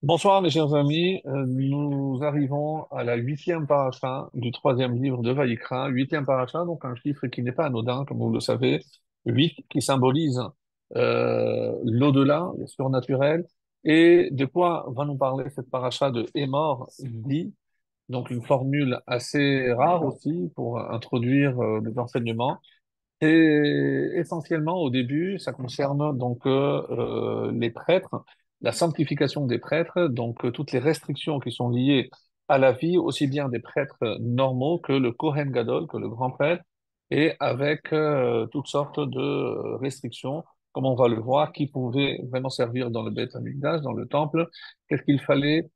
Bonsoir mes chers amis. Nous arrivons à la huitième paracha du troisième livre de Vaïkra. Huitième paracha, donc un chiffre qui n'est pas anodin, comme vous le savez. Huit qui symbolise l'au-delà, le surnaturel. Et de quoi va nous parler cette paracha de Émor dit, donc une formule assez rare aussi pour introduire les enseignements. Et essentiellement, au début, ça concerne donc les prêtres, la sanctification des prêtres, donc toutes les restrictions qui sont liées à la vie, aussi bien des prêtres normaux que le Kohen Gadol, que le grand prêtre, et avec toutes sortes de restrictions, comme on va le voir, qui pouvaient vraiment servir dans le Beth Amikdash, dans le temple, qu'est-ce qu'il fallait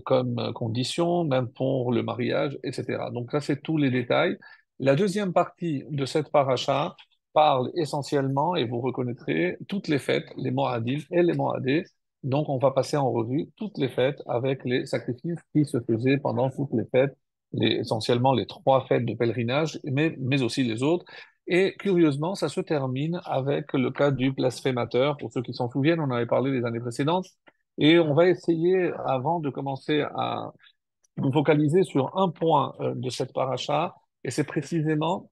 comme condition, même pour le mariage, etc. Donc là, c'est tous les détails. La deuxième partie de cette paracha parle essentiellement, et vous reconnaîtrez, toutes les fêtes, les Moadim et les Moadés. Donc, on va passer en revue toutes les fêtes avec les sacrifices qui se faisaient pendant toutes les fêtes, essentiellement les trois fêtes de pèlerinage, mais aussi les autres. Et curieusement, ça se termine avec le cas du blasphémateur. Pour ceux qui s'en souviennent, on en avait parlé les années précédentes. Et on va essayer, avant de commencer à nous focaliser sur un point de cette paracha, et c'est précisément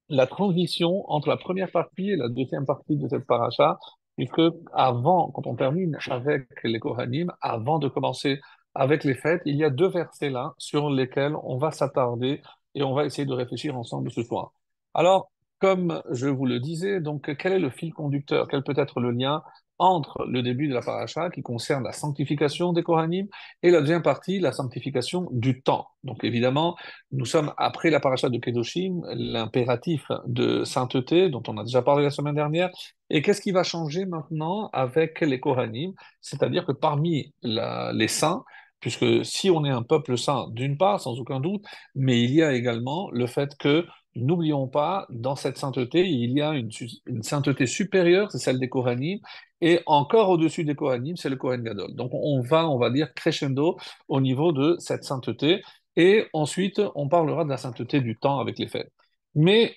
la transition entre la première partie et la deuxième partie de cette paracha, puisque avant, quand on termine avec les Kohanim, avant de commencer avec les fêtes, il y a deux versets là sur lesquels on va s'attarder et on va essayer de réfléchir ensemble ce soir. Alors, comme je vous le disais, donc quel est le fil conducteur? Quel peut être le lien entre le début de la paracha qui concerne la sanctification des Kohanim et la deuxième partie, la sanctification du temps? Donc évidemment, nous sommes après la paracha de Kedoshim, l'impératif de sainteté dont on a déjà parlé la semaine dernière. Et qu'est-ce qui va changer maintenant avec les Kohanim? C'est-à-dire que parmi les saints, puisque si on est un peuple saint, d'une part, sans aucun doute, mais il y a également le fait que, n'oublions pas, dans cette sainteté, il y a une sainteté supérieure, c'est celle des Kohanim, et encore au-dessus des Kohanim, c'est le Kohen Gadol. Donc on va dire, crescendo au niveau de cette sainteté. Et ensuite, on parlera de la sainteté du temps avec les fêtes. Mais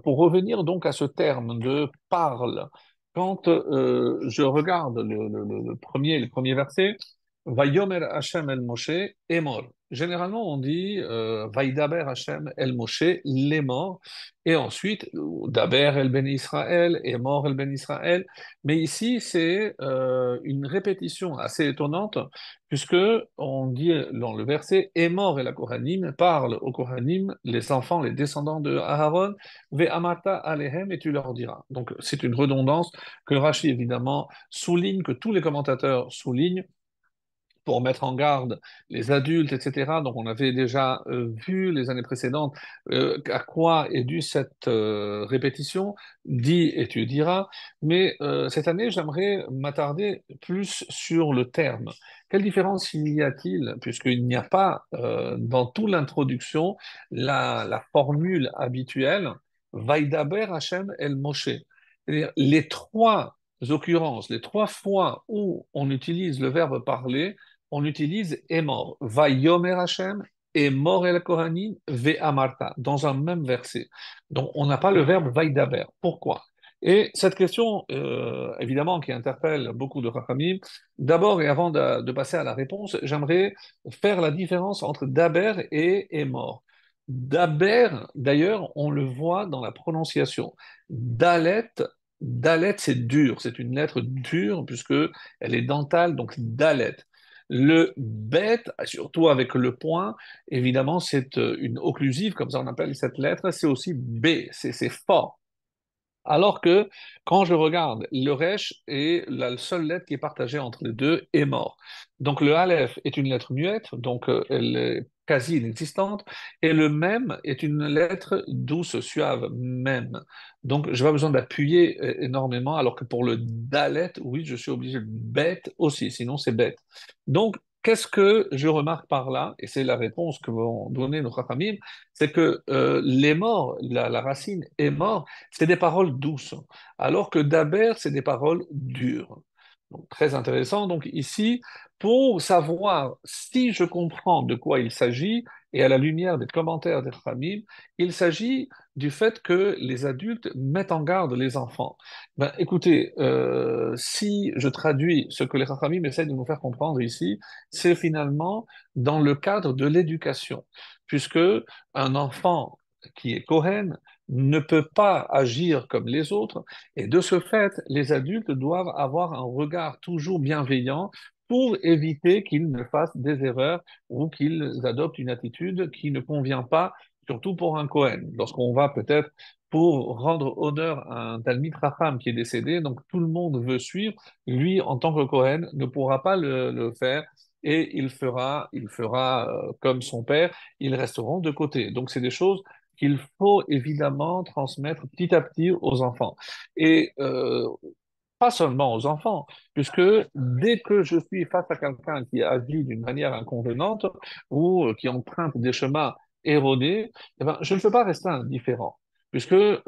pour revenir donc à ce terme de parle, quand je regarde le premier verset, Vayomer Hashem el Moshe Emor. Généralement, on dit Vaidaber Hashem el Moshe l'Emor, et ensuite Daber el Ben Israël, Emor el Ben Israël. Mais ici, c'est une répétition assez étonnante puisque on dit dans le verset, Émor et la Kohanim parle aux Kohanim, les enfants, les descendants de Aaron, Ve'amata alehem, et tu leur diras. Donc c'est une redondance que Rashi évidemment souligne, que tous les commentateurs soulignent, pour mettre en garde les adultes, etc. Donc, on avait déjà vu les années précédentes à quoi est due cette répétition, dis et tu diras, mais cette année, j'aimerais m'attarder plus sur le terme. Quelle différence y a-t-il, puisqu'il n'y a pas dans toute l'introduction la formule habituelle, Vaidaber Hashem el Moshe. C'est-à-dire, les trois occurrences, les trois fois où on utilise le verbe parler, on utilise Emor, Vayomer Hashem, Emor el Kohanim, Ve'amarta, dans un même verset. Donc, on n'a pas le verbe Vaidaber. Pourquoi? Et cette question, évidemment, qui interpelle beaucoup de Rachamim, d'abord et avant de passer à la réponse, j'aimerais faire la différence entre Daber et Emor. Daber, d'ailleurs, on le voit dans la prononciation. Dalet, Dalet, c'est dur, c'est une lettre dure puisque elle est dentale, donc Dalet. Le bet, surtout avec le point, évidemment, c'est une occlusive, comme ça on appelle cette lettre, c'est aussi B, c'est fort. Alors que quand je regarde, le resh est la seule lettre qui est partagée entre les deux est mort. Donc le aleph est une lettre muette, donc elle est quasi inexistante, et le mem est une lettre douce, suave, même. Donc je n'ai pas besoin d'appuyer énormément, alors que pour le dalet, oui, je suis obligé de bête aussi, sinon c'est bête. Donc qu'est-ce que je remarque par là, et c'est la réponse que vont donner nos rachamim, c'est que les morts, la racine est mort, c'est des paroles douces, alors que Daber, c'est des paroles dures. Donc, très intéressant. Donc ici, pour savoir si je comprends de quoi il s'agit, et à la lumière des commentaires des Khamim, il s'agit du fait que les adultes mettent en garde les enfants. Ben, écoutez, si je traduis ce que les Khamim essayent de nous faire comprendre ici, c'est finalement dans le cadre de l'éducation, puisque un enfant qui est Kohen ne peut pas agir comme les autres, et de ce fait, les adultes doivent avoir un regard toujours bienveillant pour éviter qu'ils ne fassent des erreurs ou qu'ils adoptent une attitude qui ne convient pas, surtout pour un Kohen. Lorsqu'on va peut-être pour rendre honneur à un Talmid Chacham qui est décédé, donc tout le monde veut suivre, lui, en tant que Kohen, ne pourra pas le faire et il fera comme son père, ils resteront de côté. Donc c'est des choses qu'il faut évidemment transmettre petit à petit aux enfants. Et pas seulement aux enfants, puisque dès que je suis face à quelqu'un qui agit d'une manière inconvenante ou qui emprunte des chemins erronés, eh ben, je ne peux pas rester indifférent. Puisque, que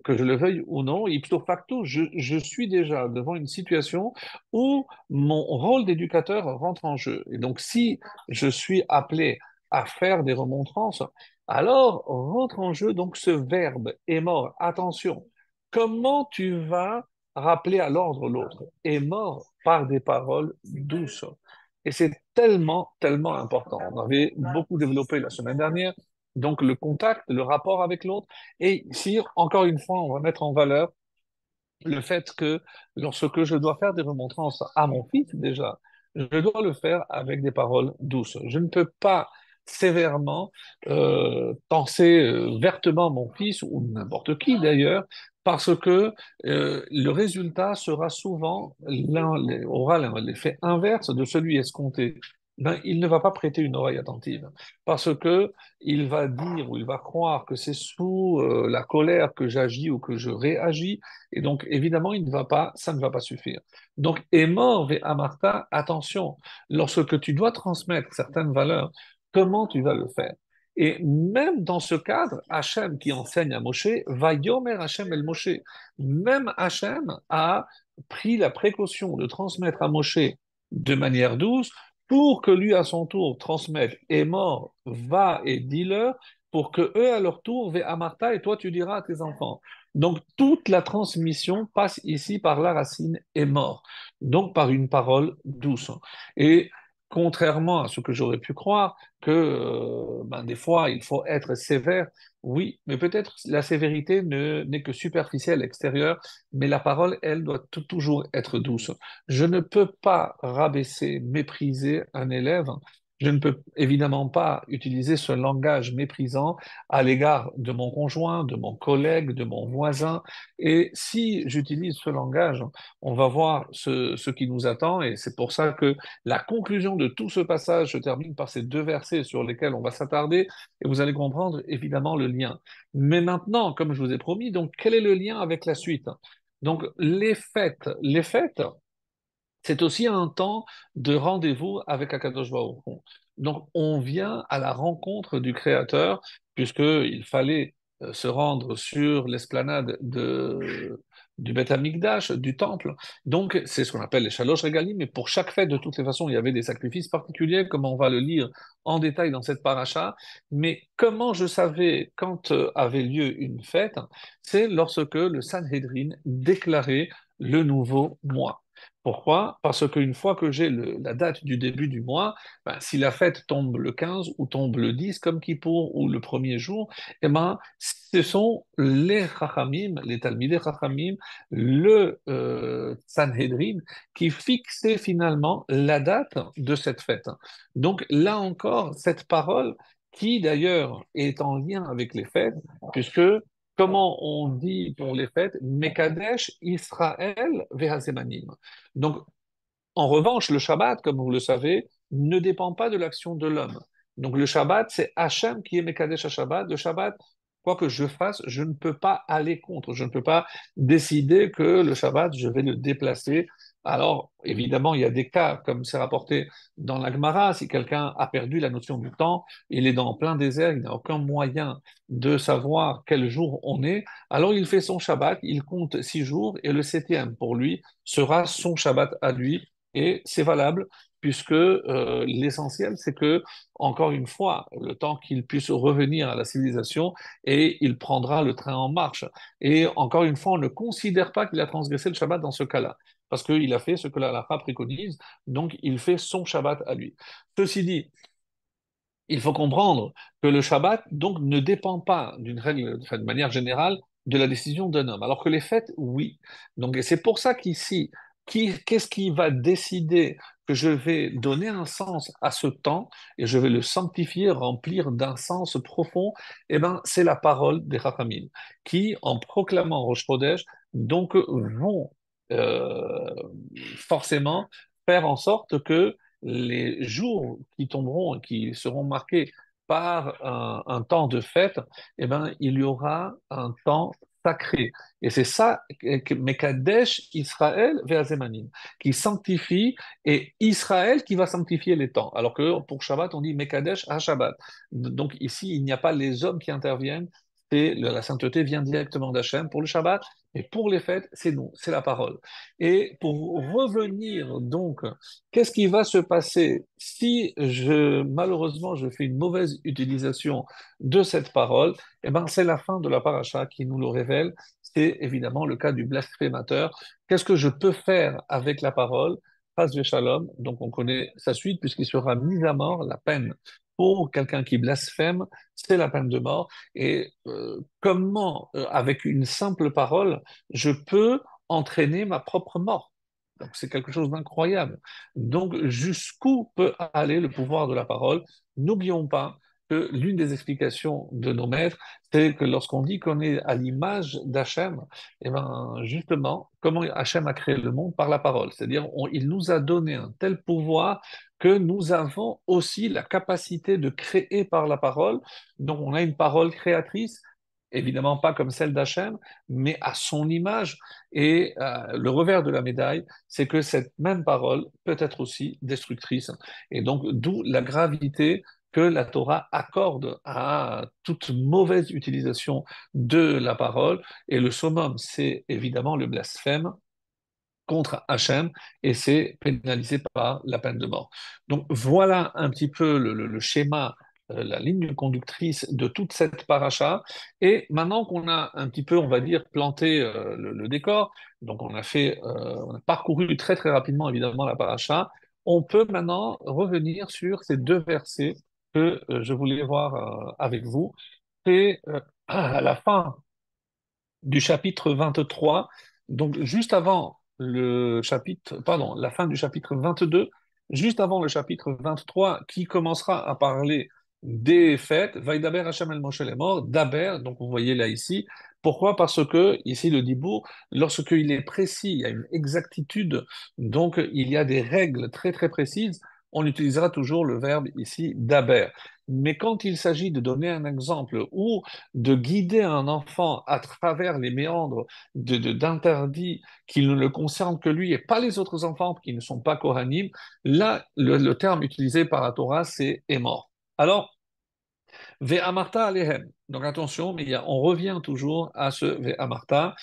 je le veuille ou non, ipso facto, je suis déjà devant une situation où mon rôle d'éducateur rentre en jeu. Et donc, si je suis appelé à faire des remontrances, alors rentre en jeu donc ce verbe est mort. Attention, comment tu vas rappeler à l'ordre l'autre, est mort par des paroles douces. Et c'est tellement, tellement important. On avait beaucoup développé la semaine dernière, donc le contact, le rapport avec l'autre. Et ici, encore une fois, on va mettre en valeur le fait que lorsque je dois faire des remontrances à mon fils déjà, je dois le faire avec des paroles douces. Je ne peux pas sévèrement penser vertement mon fils ou n'importe qui d'ailleurs, parce que le résultat sera souvent aura l'effet inverse de celui escompté. Ben, il ne va pas prêter une oreille attentive parce que il va dire ou il va croire que c'est sous la colère que j'agis ou que je réagis et donc, évidemment, ça ne va pas suffire. Donc, mort ve amarta, attention, lorsque tu dois transmettre certaines valeurs, comment tu vas le faire? Et même dans ce cadre, Hachem qui enseigne à Moshe, va yomer Hachem el Moshe. Même Hachem a pris la précaution de transmettre à Moshe de manière douce pour que lui, à son tour, transmette est mort, va et dis-leur, pour que eux, à leur tour, ve amarta, et toi, tu diras à tes enfants. Donc, toute la transmission passe ici par la racine est mort, donc par une parole douce. Et contrairement à ce que j'aurais pu croire, que ben, des fois il faut être sévère, oui, mais peut-être la sévérité n'est que superficielle, extérieure, mais la parole, elle, doit toujours être douce. Je ne peux pas rabaisser, mépriser un élève. Je ne peux évidemment pas utiliser ce langage méprisant à l'égard de mon conjoint, de mon collègue, de mon voisin. Et si j'utilise ce langage, on va voir ce qui nous attend. Et c'est pour ça que la conclusion de tout ce passage se termine par ces deux versets sur lesquels on va s'attarder. Et vous allez comprendre évidemment le lien. Mais maintenant, comme je vous ai promis, donc quel est le lien avec la suite? Donc les fêtes, c'est aussi un temps de rendez-vous avec Akadosh Baruch Hu. Donc, on vient à la rencontre du Créateur, puisqu'il fallait se rendre sur l'esplanade du Beth Amikdash, du temple. Donc, c'est ce qu'on appelle les Shalosh Regalim, mais pour chaque fête, de toutes les façons, il y avait des sacrifices particuliers, comme on va le lire en détail dans cette paracha. Mais comment je savais quand avait lieu une fête? C'est lorsque le Sanhédrin déclarait le nouveau mois. Pourquoi? Parce qu'une fois que j'ai la date du début du mois, ben, si la fête tombe le 15 ou tombe le 10 comme Kippour ou le premier jour, eh ben, ce sont les Chachamim, les Talmidei Chachamim, le Sanhedrin qui fixaient finalement la date de cette fête. Donc là encore, cette parole qui d'ailleurs est en lien avec les fêtes, puisque comment on dit pour les fêtes, Mekadesh Israël Vehazemanim. Donc, en revanche, le Shabbat, comme vous le savez, ne dépend pas de l'action de l'homme. Donc, le Shabbat, c'est Hachem qui est Mekadesh à Shabbat. Le Shabbat, quoi que je fasse, je ne peux pas aller contre. Je ne peux pas décider que le Shabbat, je vais le déplacer. Alors, évidemment, il y a des cas, comme c'est rapporté dans la Gemara, si quelqu'un a perdu la notion du temps, il est dans plein désert, il n'a aucun moyen de savoir quel jour on est, alors il fait son Shabbat, il compte 6 jours, et le septième, pour lui, sera son Shabbat à lui, et c'est valable puisque l'essentiel, c'est que, encore une fois, le temps qu'il puisse revenir à la civilisation, et il prendra le train en marche. Et encore une fois, on ne considère pas qu'il a transgressé le Shabbat dans ce cas-là, parce qu'il a fait ce que la halakha préconise, donc il fait son Shabbat à lui. Ceci dit, il faut comprendre que le Shabbat donc ne dépend pas d'une règle, enfin, de manière générale, de la décision d'un homme, alors que les fêtes, oui. Donc et c'est pour ça qu'ici, qu'est-ce qui va décider que je vais donner un sens à ce temps et je vais le sanctifier, remplir d'un sens profond? Eh ben, c'est la parole des Chachamim qui, en proclamant Rosh Chodesh, donc vont euh, forcément faire en sorte que les jours qui tomberont et qui seront marqués par un temps de fête, eh ben, il y aura un temps sacré. Et c'est ça, Mekadesh Israël Ve'azemanim, qui sanctifie, et Israël qui va sanctifier les temps. Alors que pour Shabbat, on dit Mekadesh à Shabbat. Donc ici, il n'y a pas les hommes qui interviennent, et la sainteté vient directement d'Hachem pour le Shabbat, et pour les fêtes, c'est nous, c'est la parole. Et pour revenir donc, qu'est-ce qui va se passer si malheureusement je fais une mauvaise utilisation de cette parole? Eh ben, c'est la fin de la paracha qui nous le révèle. C'est évidemment le cas du blasphémateur. Qu'est-ce que je peux faire avec la parole? Pas de shalom. Donc on connaît sa suite puisqu'il sera mis à mort. La peine pour quelqu'un qui blasphème, c'est la peine de mort. Et comment, avec une simple parole, je peux entraîner ma propre mort? Donc c'est quelque chose d'incroyable. Donc jusqu'où peut aller le pouvoir de la parole? N'oublions pas que l'une des explications de nos maîtres, c'est que lorsqu'on dit qu'on est à l'image d'Hachem, eh ben justement, comment Hachem a créé le monde? Par la parole. C'est-à-dire, il nous a donné un tel pouvoir que nous avons aussi la capacité de créer par la parole. Donc on a une parole créatrice, évidemment pas comme celle d'Hachem, mais à son image. Et le revers de la médaille, c'est que cette même parole peut être aussi destructrice. Et donc, d'où la gravité que la Torah accorde à toute mauvaise utilisation de la parole. Et le summum, c'est évidemment le blasphème contre Hachem, et c'est pénalisé par la peine de mort. Donc voilà un petit peu le schéma, la ligne conductrice de toute cette paracha. Et maintenant qu'on a un petit peu, on va dire, planté le décor, donc on a parcouru très très rapidement évidemment la paracha, on peut maintenant revenir sur ces deux versets que je voulais voir avec vous. C'est à la fin du chapitre 23, donc juste avant le chapitre, pardon, la fin du chapitre 22, juste avant le chapitre 23, qui commencera à parler des fêtes, Vaidaber Hashem el Moshe Lemor, Daber, donc vous voyez là ici, pourquoi? Parce que ici le Dibour, lorsqu'il est précis, il y a une exactitude, donc il y a des règles très très précises, on utilisera toujours le verbe ici Daber. Mais quand il s'agit de donner un exemple ou de guider un enfant à travers les méandres d'interdits qui ne le concernent que lui et pas les autres enfants qui ne sont pas Kohanim, là, le terme utilisé par la Torah, c'est est mort. Alors, Ve'amarta alehem. Donc attention, mais on revient toujours à ce Ve'amarta.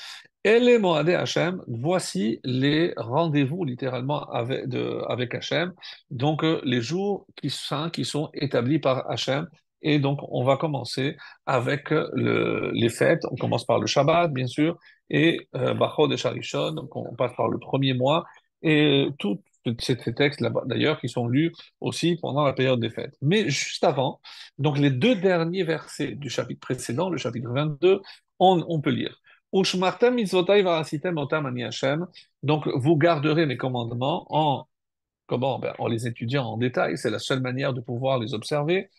Ele Moadé Hachem, voici les rendez-vous littéralement avec Hachem, donc les jours saints qui sont établis par Hachem. Et donc on va commencer avec les fêtes, on commence par le Shabbat bien sûr, et Bachod et Sharishon, donc on passe par le premier mois, et tous ces textes là d'ailleurs qui sont lus aussi pendant la période des fêtes. Mais juste avant, donc les deux derniers versets du chapitre précédent, le chapitre 22, on peut lire. Ushmartem mitzvotai varasitem otam ani Hashem. Donc, vous garderez mes commandements comment? Ben, en les étudiant en détail. C'est la seule manière de pouvoir les observer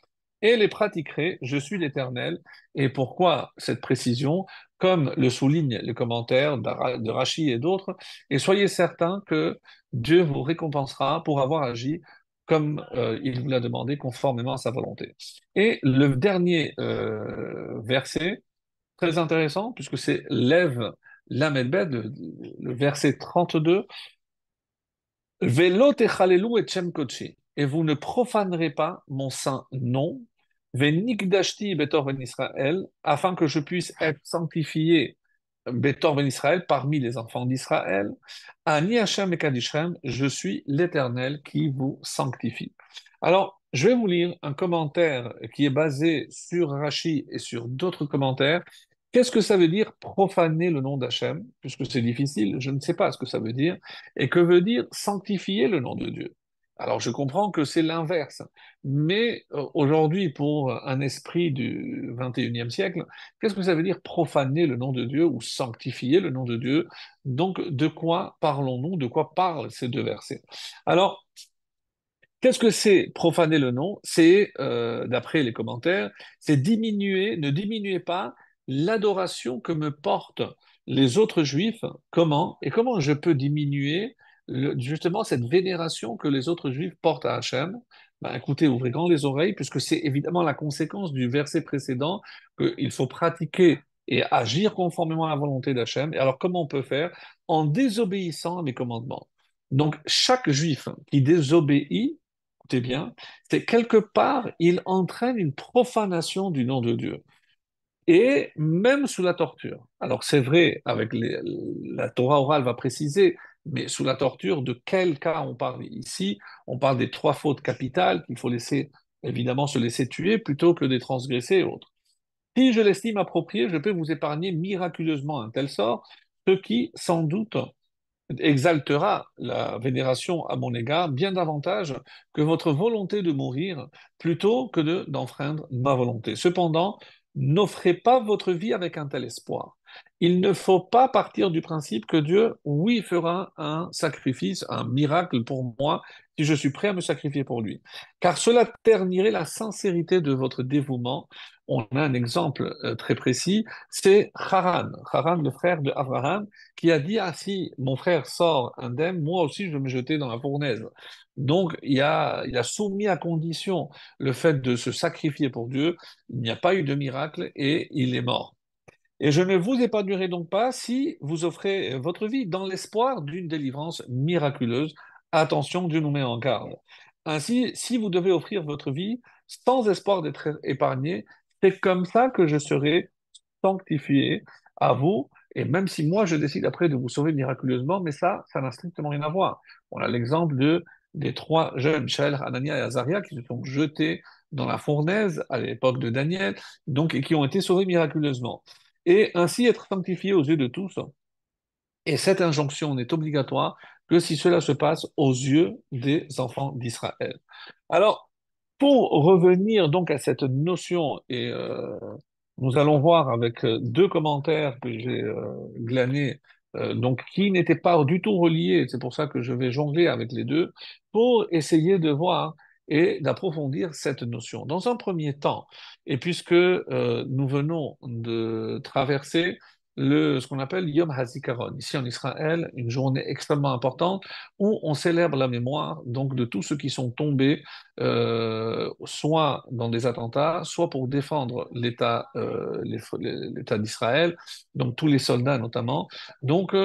et les pratiquerez. Je suis l'Éternel. Et pourquoi cette précision? Comme le soulignent les commentaires de Rachi et d'autres. Et soyez certains que Dieu vous récompensera pour avoir agi comme il vous l'a demandé, conformément à sa volonté. Et le dernier verset, très intéressant, puisque c'est Lève Lamed Bet, le verset 32. Velo techalelu et Shem Kodshi. Et vous ne profanerez pas mon saint nom, Venikdashti betor ben Israël, afin que je puisse être sanctifié Betor ben Israël, parmi les enfants d'Israël, Ani Hashem Ekadishrem, je suis l'Éternel qui vous sanctifie. Alors, je vais vous lire un commentaire qui est basé sur Rashi et sur d'autres commentaires. Qu'est-ce que ça veut dire profaner le nom d'Hachem? Puisque c'est difficile, je ne sais pas ce que ça veut dire. Et que veut dire sanctifier le nom de Dieu? Alors, je comprends que c'est l'inverse. Mais aujourd'hui, pour un esprit du 21e siècle, qu'est-ce que ça veut dire profaner le nom de Dieu ou sanctifier le nom de Dieu? Donc, de quoi parlons-nous? De quoi parlent ces deux versets? Alors, qu'est-ce que c'est profaner le nom? C'est, d'après les commentaires, c'est diminuer, ne diminuez pas l'adoration que me portent les autres juifs. Comment? Et comment je peux diminuer justement cette vénération que les autres juifs portent à Hachem? Ben, écoutez, ouvrez grand les oreilles, puisque c'est évidemment la conséquence du verset précédent qu'il faut pratiquer et agir conformément à la volonté d'Hachem. Et alors, comment on peut faire? En désobéissant à mes commandements. Donc, chaque juif qui désobéit, écoutez bien, c'est quelque part, il entraîne une profanation du nom de Dieu. Et même sous la torture. Alors c'est vrai, avec la Torah orale va préciser, mais sous la torture, de quel cas on parle ici? On parle des trois fautes capitales qu'il faut laisser, évidemment, se laisser tuer plutôt que de transgresser et autres. Si je l'estime approprié, je peux vous épargner miraculeusement un tel sort, ce qui, sans doute, exaltera la vénération à mon égard bien davantage que votre volonté de mourir plutôt que d'enfreindre ma volonté. Cependant, n'offrez pas votre vie avec un tel espoir. Il ne faut pas partir du principe que Dieu, oui, fera un sacrifice, un miracle pour moi, si je suis prêt à me sacrifier pour lui. Car cela ternirait la sincérité de votre dévouement. On a un exemple très précis, c'est Haran. Haran, le frère de Abraham, qui a dit, ah si mon frère sort indemne, moi aussi je vais me jeter dans la fournaise. Donc il a soumis à condition le fait de se sacrifier pour Dieu, il n'y a pas eu de miracle et il est mort. Et je ne vous épargnerai donc pas si vous offrez votre vie dans l'espoir d'une délivrance miraculeuse. Attention, Dieu nous met en garde. Ainsi, si vous devez offrir votre vie sans espoir d'être épargné, c'est comme ça que je serai sanctifié à vous. Et même si moi, je décide après de vous sauver miraculeusement, mais ça n'a strictement rien à voir. On a l'exemple des trois jeunes, Shael, Hanania et Azaria, qui se sont jetés dans la fournaise à l'époque de Daniel, donc, et qui ont été sauvés miraculeusement. Et ainsi être sanctifiés aux yeux de tous. Et cette injonction n'est obligatoire que si cela se passe aux yeux des enfants d'Israël. Alors, pour revenir donc à cette notion, et nous allons voir avec deux commentaires que j'ai glanés, donc qui n'étaient pas du tout reliés, c'est pour ça que je vais jongler avec les deux, pour essayer de voir et d'approfondir cette notion. Dans un premier temps, et puisque nous venons de traverser ce qu'on appelle Yom HaZikaron, ici en Israël, une journée extrêmement importante où on célèbre la mémoire donc de tous ceux qui sont tombés soit dans des attentats, soit pour défendre l'État d'Israël, donc tous les soldats notamment. Donc,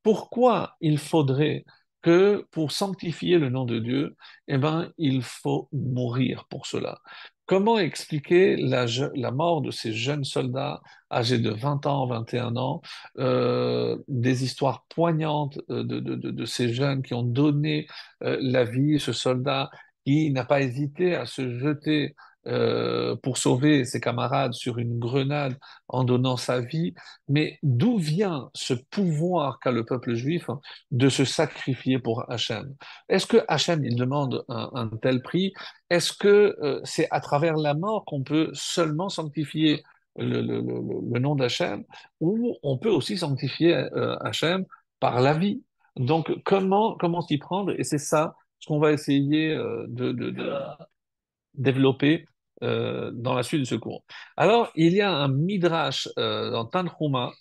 pourquoi il faudrait que pour sanctifier le nom de Dieu, eh ben, il faut mourir pour cela? Comment expliquer la mort de ces jeunes soldats âgés de 20 ans, 21 ans, des histoires poignantes de ces jeunes qui ont donné la vie, ce soldat qui n'a pas hésité à se jeter pour sauver ses camarades sur une grenade en donnant sa vie. Mais d'où vient ce pouvoir qu'a le peuple juif de se sacrifier pour Hachem? Est-ce que Hachem, il demande un tel prix? Est-ce que c'est à travers la mort qu'on peut seulement sanctifier le nom d'Hachem, ou on peut aussi sanctifier Hachem par la vie? Donc, comment s'y prendre? Et c'est ça ce qu'on va essayer de développer dans la suite de ce cours. Alors, il y a un midrash dans Tanhuma,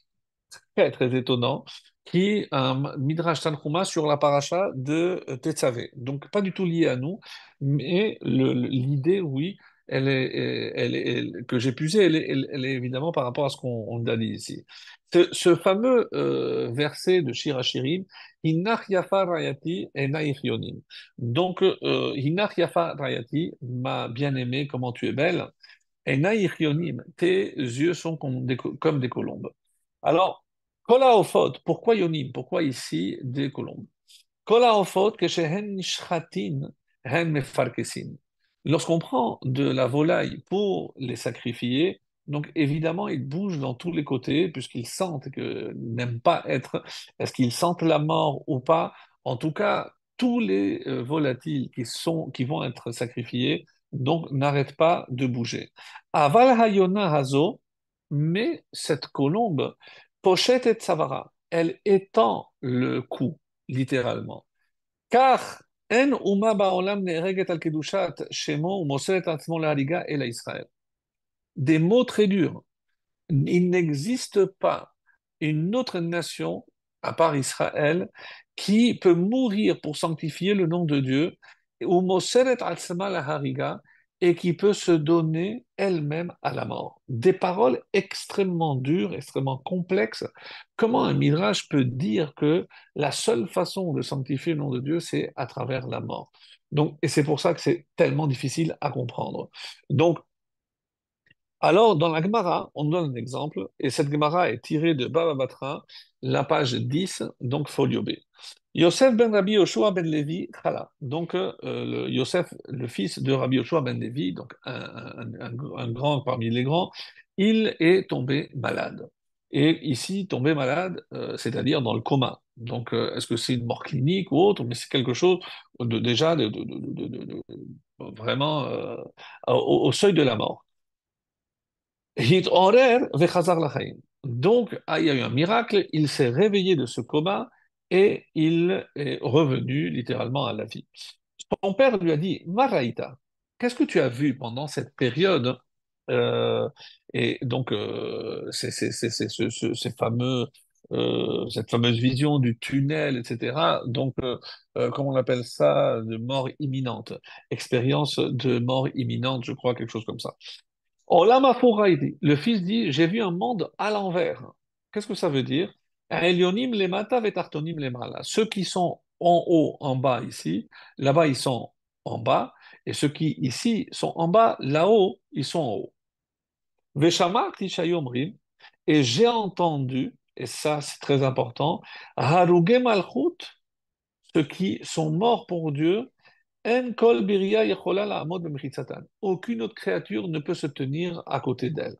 très, très étonnant, qui est un midrash Tanhuma sur la paracha de Tetzavé. Donc, pas du tout lié à nous, mais l'idée, oui, que j'ai puisée, elle est évidemment par rapport à ce qu'on a dit ici. Ce fameux verset de Shir HaShirim, Hinach Yafa Rayati Enaich Yonim. Donc, Hinach Yafa Rayati, ma bien-aimée, comment tu es belle, Enaich Yonim, tes yeux sont comme des colombes. Alors, Kol haofot, pourquoi yonim? Pourquoi ici des colombes? Kol haofot כשהן נשחטין, הן מפרכסין. Lorsqu'on prend de la volaille pour les sacrifier, donc évidemment ils bougent dans tous les côtés puisqu'ils sentent que n'aiment pas être, est-ce qu'ils sentent la mort ou pas? En tout cas, tous les volatiles qui vont être sacrifiés, donc n'arrêtent pas de bouger. Aval hayona hazo, mais cette colombe, pochette et savara, elle étend le cou, littéralement. car en uma ba'olam ne'ereget al kedushat shemo u'moser et atzmo lehariga el Israël. Des mots très durs. Il n'existe pas une autre nation, à part Israël, qui peut mourir pour sanctifier le nom de Dieu, ou Moseret Atzma la Hariga, et qui peut se donner elle-même à la mort. Des paroles extrêmement dures, extrêmement complexes. Comment un midrash peut dire que la seule façon de sanctifier le nom de Dieu, c'est à travers la mort? Donc, et c'est pour ça que c'est tellement difficile à comprendre. Donc, alors, dans la Gemara, on donne un exemple, et cette Gemara est tirée de Baba Batra, la page 10, donc folio B. Yosef ben Rabbi Yoshua ben Levi, chala. Donc, Yosef, le fils de Rabbi Yoshua ben Levi, donc un grand parmi les grands, il est tombé malade. Et ici, tombé malade, c'est-à-dire dans le coma. Donc, est-ce que c'est une mort clinique ou autre? Mais c'est quelque chose déjà vraiment au seuil de la mort. Hitorer vechazar lachaim. Donc, il y a eu un miracle, il s'est réveillé de ce coma et il est revenu littéralement à la vie. Son père lui a dit, Maraïta, qu'est-ce que tu as vu pendant cette période? Euh, et donc, ces fameux, cette fameuse vision du tunnel, etc. Donc, comment on appelle ça? De mort imminente. Expérience de mort imminente, je crois, quelque chose comme ça. Olam Aforaïdi. Le fils dit, j'ai vu un monde à l'envers. Qu'est-ce que ça veut dire? Elyonim lemata vetartonim lemala. Ceux qui sont en haut, en bas ici, là-bas ils sont en bas, et ceux qui ici sont en bas, là-haut, ils sont en haut. Veshamarti shayomrim, et j'ai entendu, et ça c'est très important, haruge malchut, ceux qui sont morts pour Dieu, en kol biria yechola la'amod b'mechitzatan. Aucune autre créature ne peut se tenir à côté d'elle.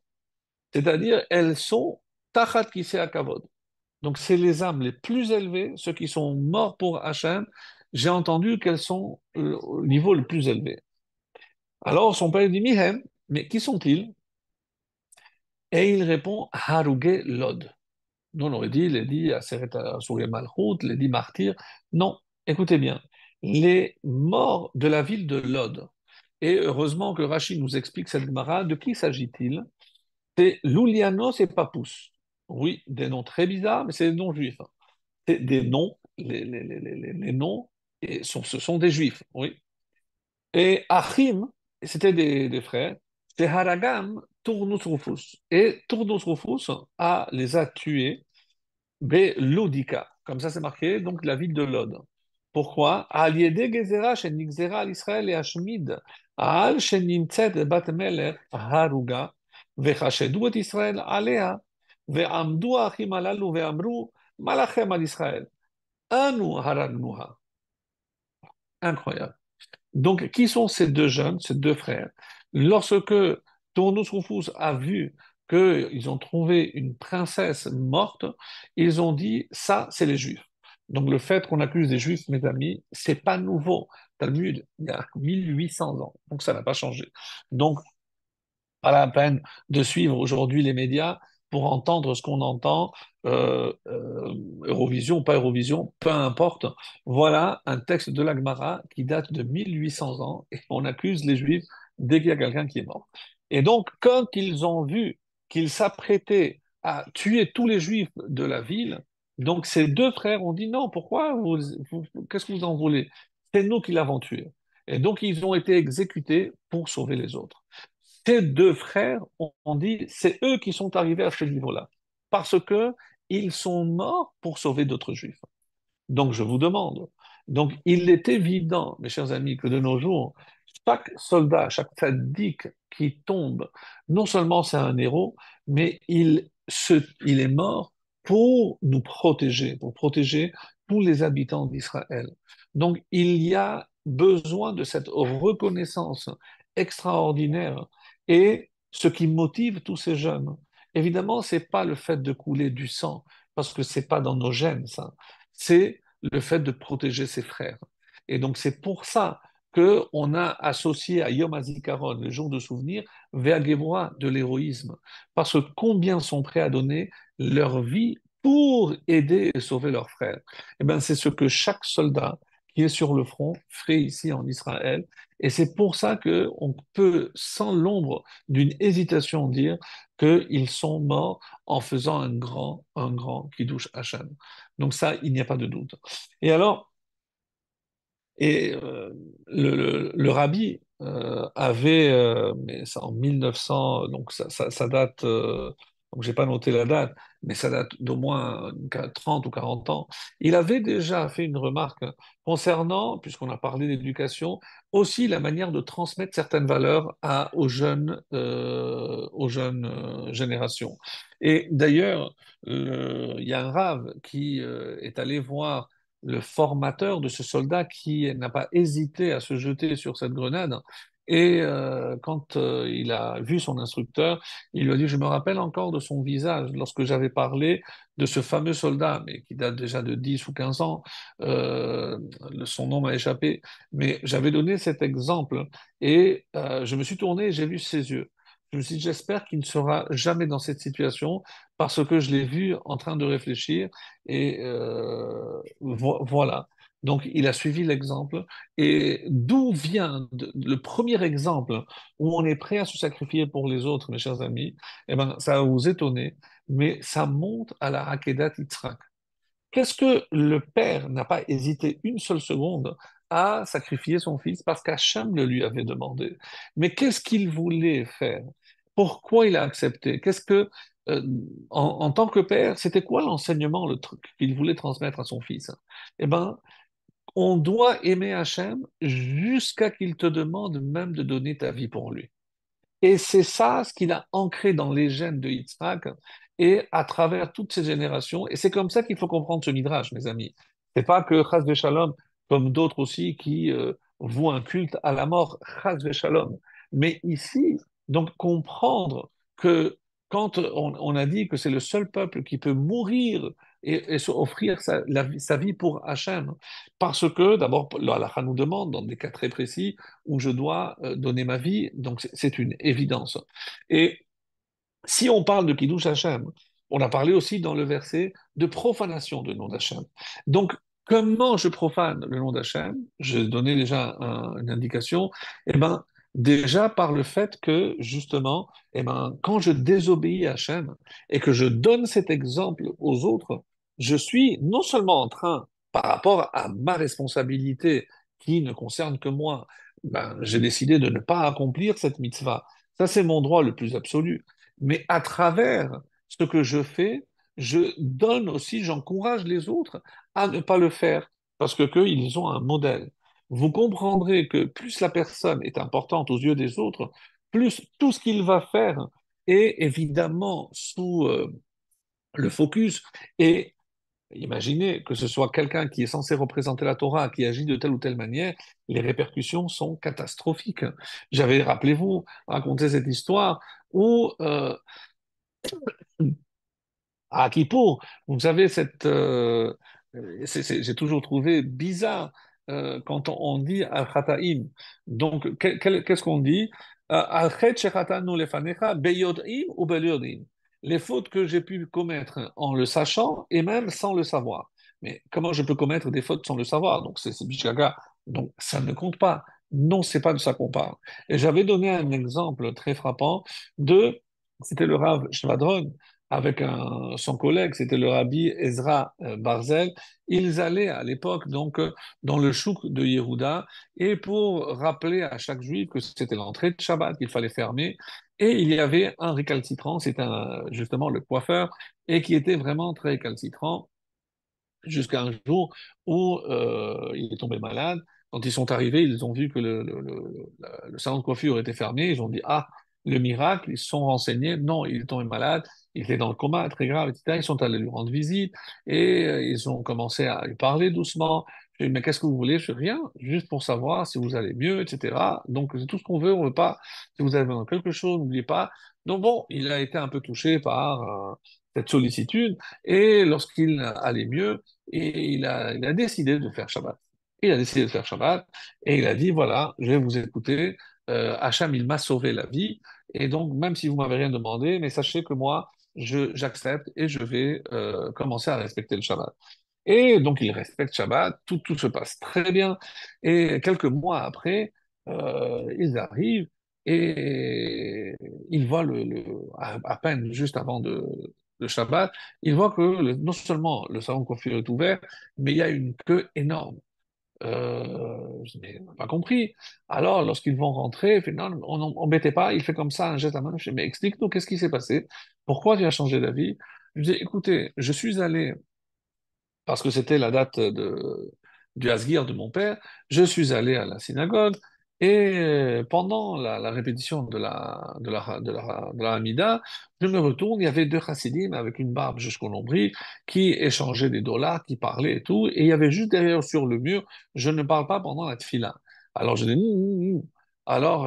C'est-à-dire, elles sont tachat kisei kavod. Donc, c'est les âmes les plus élevées, ceux qui sont morts pour Hachem. J'ai entendu qu'elles sont au niveau le plus élevé. Alors, son père dit, Mihem, mais qui sont-ils? Et il répond, Haruge Lod. Nous, on aurait dit, il est dit, Aseret Asuri Malchut, il est dit martyr. Non, écoutez bien, les morts de la ville de Lod. Et heureusement que Rachid nous explique cette Gemara, de qui s'agit-il? C'est Loulianos et Papous. Oui, des noms très bizarres, mais c'est des noms juifs. C'est des noms, les noms, ce sont des juifs, oui. Et Achim, c'était des frères. C'est Haragam, Tournus Rufus. Et Tournus Rufus les a tués, Lodika. Comme ça, c'est marqué, donc la ville de Lod. Pourquoi? Aliede Gezerah, Shenigzera al Israël et Hashmid, Al Shenimtzet Bat Melech Haruga, Vechashedu et Israël Alea, Ve'amdu Achim Alalu Ve'amru, Malachem al Israël. Anu Haragnuha. Incroyable. Donc, qui sont ces deux jeunes, ces deux frères? Lorsque Tournus Rufus a vu qu'ils ont trouvé une princesse morte, ils ont dit, ça, c'est les Juifs. Donc, le fait qu'on accuse des Juifs, mes amis, c'est pas nouveau. Talmud, il y a 1800 ans. Donc, ça n'a pas changé. Donc, pas la peine de suivre aujourd'hui les médias pour entendre ce qu'on entend, Eurovision, pas Eurovision, peu importe. Voilà un texte de l'Agmara qui date de 1800 ans et on accuse les Juifs dès qu'il y a quelqu'un qui est mort. Et donc, quand ils ont vu qu'ils s'apprêtaient à tuer tous les Juifs de la ville, donc ces deux frères ont dit non, pourquoi qu'est-ce que vous en voulez? C'est nous qui l'avons tué. Et donc, ils ont été exécutés pour sauver les autres. Ces deux frères ont dit, c'est eux qui sont arrivés à ce niveau-là, parce que ils sont morts pour sauver d'autres juifs. Donc je vous demande, donc il est évident, mes chers amis, que de nos jours, chaque soldat, chaque tzaddik qui tombe, non seulement c'est un héros, mais il il est mort pour protéger tous les habitants d'Israël. Donc, il y a besoin de cette reconnaissance extraordinaire et ce qui motive tous ces jeunes. Évidemment, c'est pas le fait de couler du sang, parce que c'est pas dans nos gènes, ça. C'est le fait de protéger ses frères. Et donc, c'est pour ça que on a associé à Yom HaZikaron, le jour de souvenir, Ve'agevra, de l'héroïsme. Parce que combien sont prêts à donner leur vie pour aider et sauver leurs frères? Eh bien, c'est ce que chaque soldat qui est sur le front ferait ici en Israël. Et c'est pour ça qu'on peut, sans l'ombre d'une hésitation, dire qu'ils sont morts en faisant un grand Kiddush Hashem. Donc ça, il n'y a pas de doute. Et alors, et le rabbi avait, mais c'est en 1900, donc ça date, donc j'ai pas noté la date, mais ça date d'au moins 30 ou 40 ans. Il avait déjà fait une remarque concernant, puisqu'on a parlé d'éducation, aussi la manière de transmettre certaines valeurs aux jeunes générations. Et d'ailleurs, il y a un rave qui est allé voir le formateur de ce soldat qui n'a pas hésité à se jeter sur cette grenade. Et quand il a vu son instructeur, il lui a dit, je me rappelle encore de son visage lorsque j'avais parlé de ce fameux soldat, mais qui date déjà de 10 ou 15 ans, son nom m'a échappé, mais j'avais donné cet exemple et je me suis tourné et j'ai vu ses yeux. Je me suis dit, j'espère qu'il ne sera jamais dans cette situation parce que je l'ai vu en train de réfléchir et voilà. Donc, il a suivi l'exemple. Et d'où vient le premier exemple où on est prêt à se sacrifier pour les autres, mes chers amis? Eh bien, ça va vous étonner, mais ça monte à la Hakedat Yitzhak. Qu'est-ce que le père n'a pas hésité une seule seconde à sacrifier son fils parce qu'Hachem le lui avait demandé. Mais qu'est-ce qu'il voulait faire? Pourquoi il a accepté? Euh, en tant que père, c'était quoi l'enseignement, le truc qu'il voulait transmettre à son fils? Eh ben, on doit aimer Hachem jusqu'à qu'il te demande même de donner ta vie pour lui. Et c'est ça ce qu'il a ancré dans les gènes de Yitzhak et à travers toutes ces générations. Et c'est comme ça qu'il faut comprendre ce midrash, mes amis. C'est pas que Chas Shalom, comme d'autres aussi, qui vouent un culte à la mort, Chas Shalom. Mais ici, donc comprendre que quand on a dit que c'est le seul peuple qui peut mourir et se offrir sa vie pour Hachem, parce que d'abord, la halakha nous demande, dans des cas très précis, où je dois donner ma vie, donc c'est une évidence. Et si on parle de Kiddush Hashem, on a parlé aussi dans le verset de profanation du nom d'Hachem. Donc, comment je profane le nom d'Hachem? J'ai donné déjà une indication. Eh ben, déjà par le fait que, justement, eh ben, quand je désobéis à Hachem et que je donne cet exemple aux autres, je suis non seulement en train, par rapport à ma responsabilité qui ne concerne que moi, ben, j'ai décidé de ne pas accomplir cette mitzvah. Ça, c'est mon droit le plus absolu. Mais à travers ce que je fais, je donne aussi, j'encourage les autres à ne pas le faire parce que qu'ils ont un modèle. Vous comprendrez que plus la personne est importante aux yeux des autres, plus tout ce qu'il va faire est évidemment sous le focus. Et imaginez que ce soit quelqu'un qui est censé représenter la Torah, qui agit de telle ou telle manière, les répercussions sont catastrophiques. J'avais, rappelez-vous, raconté cette histoire où à Kippour, vous savez, j'ai toujours trouvé bizarre quand on dit Al-Khata'im. Donc, qu'est-ce qu'on dit? Al-Khat shechatanu lefanecha beyod'im ou beyod'im. Les fautes que j'ai pu commettre en le sachant et même sans le savoir. Mais comment je peux commettre des fautes sans le savoir? Donc, c'est Bishaga. Donc, ça ne compte pas. Non, c'est pas de ça qu'on parle. Et j'avais donné un exemple très frappant c'était le Rav Shvadron, avec son collègue, c'était le rabbi Ezra Barzel. Ils allaient à l'époque donc dans le chouk de Yehuda et pour rappeler à chaque juif que c'était l'entrée de Shabbat qu'il fallait fermer. Et il y avait un récalcitrant, c'était justement le coiffeur, et qui était vraiment très récalcitrant jusqu'à un jour où il est tombé malade. Quand ils sont arrivés, ils ont vu que le salon de coiffure était fermé. Ils ont dit, ah, le miracle, ils se sont renseignés, non, il est tombé malade, il était dans le coma, très grave, etc. Ils sont allés lui rendre visite et ils ont commencé à lui parler doucement. Je lui ai dit, mais qu'est-ce que vous voulez? Je dis, rien, juste pour savoir si vous allez mieux, etc. Donc, c'est tout ce qu'on veut, on veut pas, si vous avez besoin de quelque chose, n'oubliez pas. Donc, bon, il a été un peu touché par cette sollicitude et lorsqu'il allait mieux, il a décidé de faire Shabbat. Il a décidé de faire Shabbat et il a dit, voilà, je vais vous écouter. Hacham, il m'a sauvé la vie. Et donc, même si vous m'avez rien demandé, mais sachez que moi, j'accepte et je vais commencer à respecter le Shabbat. Et donc, il respecte Shabbat, tout se passe très bien. Et quelques mois après, ils arrivent et ils voient à peine juste avant le Shabbat, ils voient que non seulement le salon de coiffure est ouvert, mais il y a une queue énorme. Je dis, mais on n'a pas compris. Alors, lorsqu'ils vont rentrer, il fait, non, on n'embêtez pas, il fait comme ça, un geste à main. Je dis, mais explique-nous, qu'est-ce qui s'est passé? Pourquoi tu as changé d'avis? Je dis, écoutez, je suis allé parce que c'était la date du Asgir de mon père, je suis allé à la synagogue et pendant la répétition de la Hamida, je me retourne, il y avait deux chassidim avec une barbe jusqu'au nombril qui échangeaient des dollars, qui parlaient et tout, et il y avait juste derrière sur le mur, je ne parle pas pendant la tfila. Alors je dis, alors,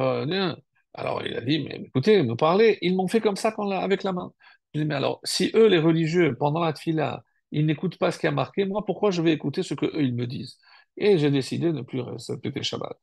alors il a dit, mais écoutez, nous parlez, ils m'ont fait comme ça avec la main. Je dis, mais alors, si eux, les religieux, pendant la tfila, ils n'écoutent pas ce qui a marqué, moi, pourquoi je vais écouter ce que eux ils me disent? Et j'ai décidé de ne plus respecter Shabbat.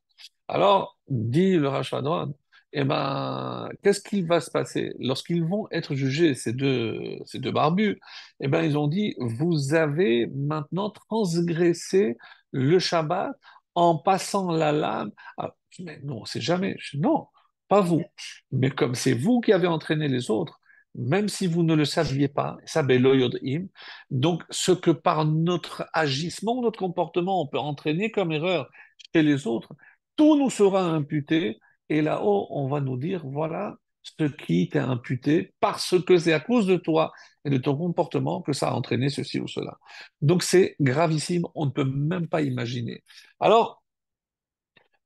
Alors, dit le Rashadran, eh ben, qu'est-ce qu'il va se passer? Lorsqu'ils vont être jugés, ces deux barbus, eh ben, ils ont dit, vous avez maintenant transgressé le Shabbat en passant la lame. Ah, mais non, c'est jamais. Je dis, non, pas vous. Mais comme c'est vous qui avez entraîné les autres, même si vous ne le saviez pas, ça, belo yod'im, donc ce que par notre agissement, notre comportement, on peut entraîner comme erreur chez les autres, tout nous sera imputé, et là-haut, on va nous dire, voilà ce qui t'est imputé, parce que c'est à cause de toi et de ton comportement que ça a entraîné ceci ou cela. Donc c'est gravissime, on ne peut même pas imaginer. Alors,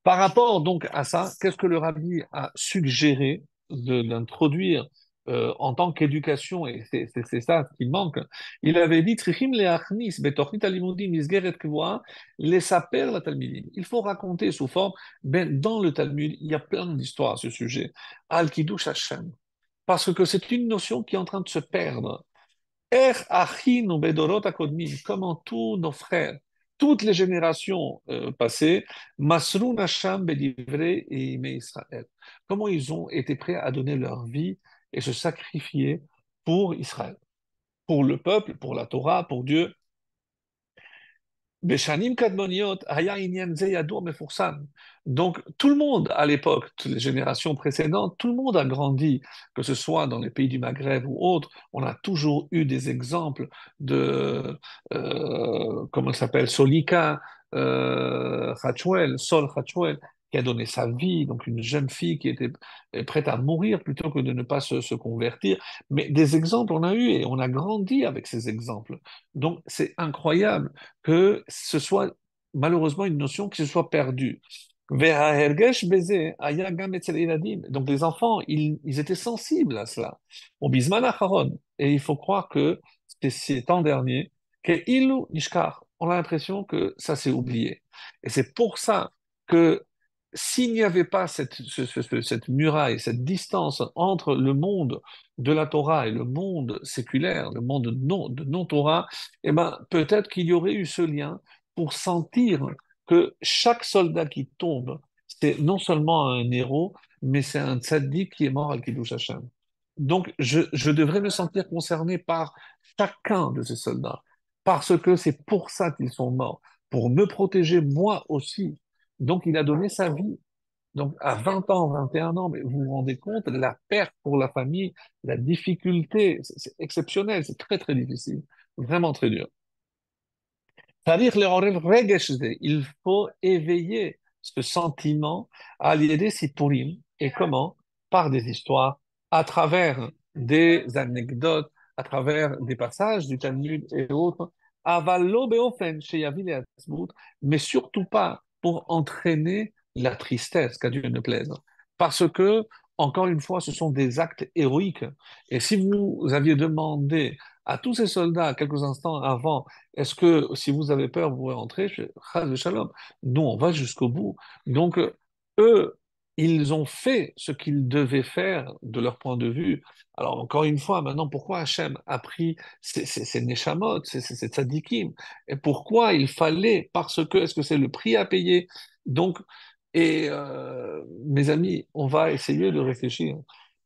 par rapport donc à ça, qu'est-ce que le rabbi a suggéré d'introduire en tant qu'éducation, et c'est ça qui manque. Il avait dit, Trichim leachnis betochnit halimudim misgeret kvoa lesaper la talmidim. Il faut raconter sous forme, ben, dans le Talmud, il y a plein d'histoires à ce sujet. Al kiddush Hashem. Parce que c'est une notion qui est en train de se perdre. Er achinu bedorot hakodmim, comment tous nos frères, toutes les générations passées, Masrou Nasham bedivrei et Imei Israël, comment ils ont été prêts à donner leur vie et se sacrifier pour Israël, pour le peuple, pour la Torah, pour Dieu. Beshanim Kadmoniot, Haya Inyan Ze Yadour Mefoursan. Donc, tout le monde à l'époque, toutes les générations précédentes, tout le monde a grandi, que ce soit dans les pays du Maghreb ou autres. On a toujours eu des exemples de, comment il s'appelle, Solika Sol Khatchouel, qui a donné sa vie, donc une jeune fille qui était prête à mourir plutôt que de ne pas se convertir. Mais des exemples, on a eu et on a grandi avec ces exemples. Donc, c'est incroyable que ce soit malheureusement une notion qui se soit perdue. וההרגש בזה היה גם אצל ילדים. Donc les enfants, ils étaient sensibles à cela. Au bisman האחרון, et il faut croire que c'est ces temps derniers, כאילו נשכח. On a l'impression que ça s'est oublié. Et c'est pour ça que s'il n'y avait pas cette muraille, cette distance entre le monde de la Torah et le monde séculaire, le monde de non-Torah, eh ben, peut-être qu'il y aurait eu ce lien pour sentir que chaque soldat qui tombe, c'est non seulement un héros, mais c'est un tzaddik qui est mort à Kiddush Hashem. Donc, je devrais me sentir concerné par chacun de ces soldats, parce que c'est pour ça qu'ils sont morts, pour me protéger moi aussi. Donc, il a donné sa vie. Donc, à 20 ans, 21 ans, mais vous vous rendez compte de la perte pour la famille, la difficulté, c'est exceptionnel, c'est très, très difficile, vraiment très dur. C'est-à-dire, il faut éveiller ce sentiment à l'idée Sipurim. Et comment? Par des histoires, à travers des anecdotes, à travers des passages du Talmud et autres. Avalo beofen sheyavi le'atzmut, mais surtout pas pour entraîner la tristesse, qu'à Dieu ne plaise. Parce que encore une fois, ce sont des actes héroïques. Et si vous aviez demandé à tous ces soldats quelques instants avant, est-ce que si vous avez peur, vous pouvez rentrer, Chas de Shalom. Nous, on va jusqu'au bout. Donc, eux, ils ont fait ce qu'ils devaient faire de leur point de vue. Alors, encore une fois, maintenant, pourquoi Hachem a pris ces Neshamot, ces tzadikim? Et pourquoi il fallait? Parce que, est-ce que c'est le prix à payer? Donc, mes amis, on va essayer de réfléchir.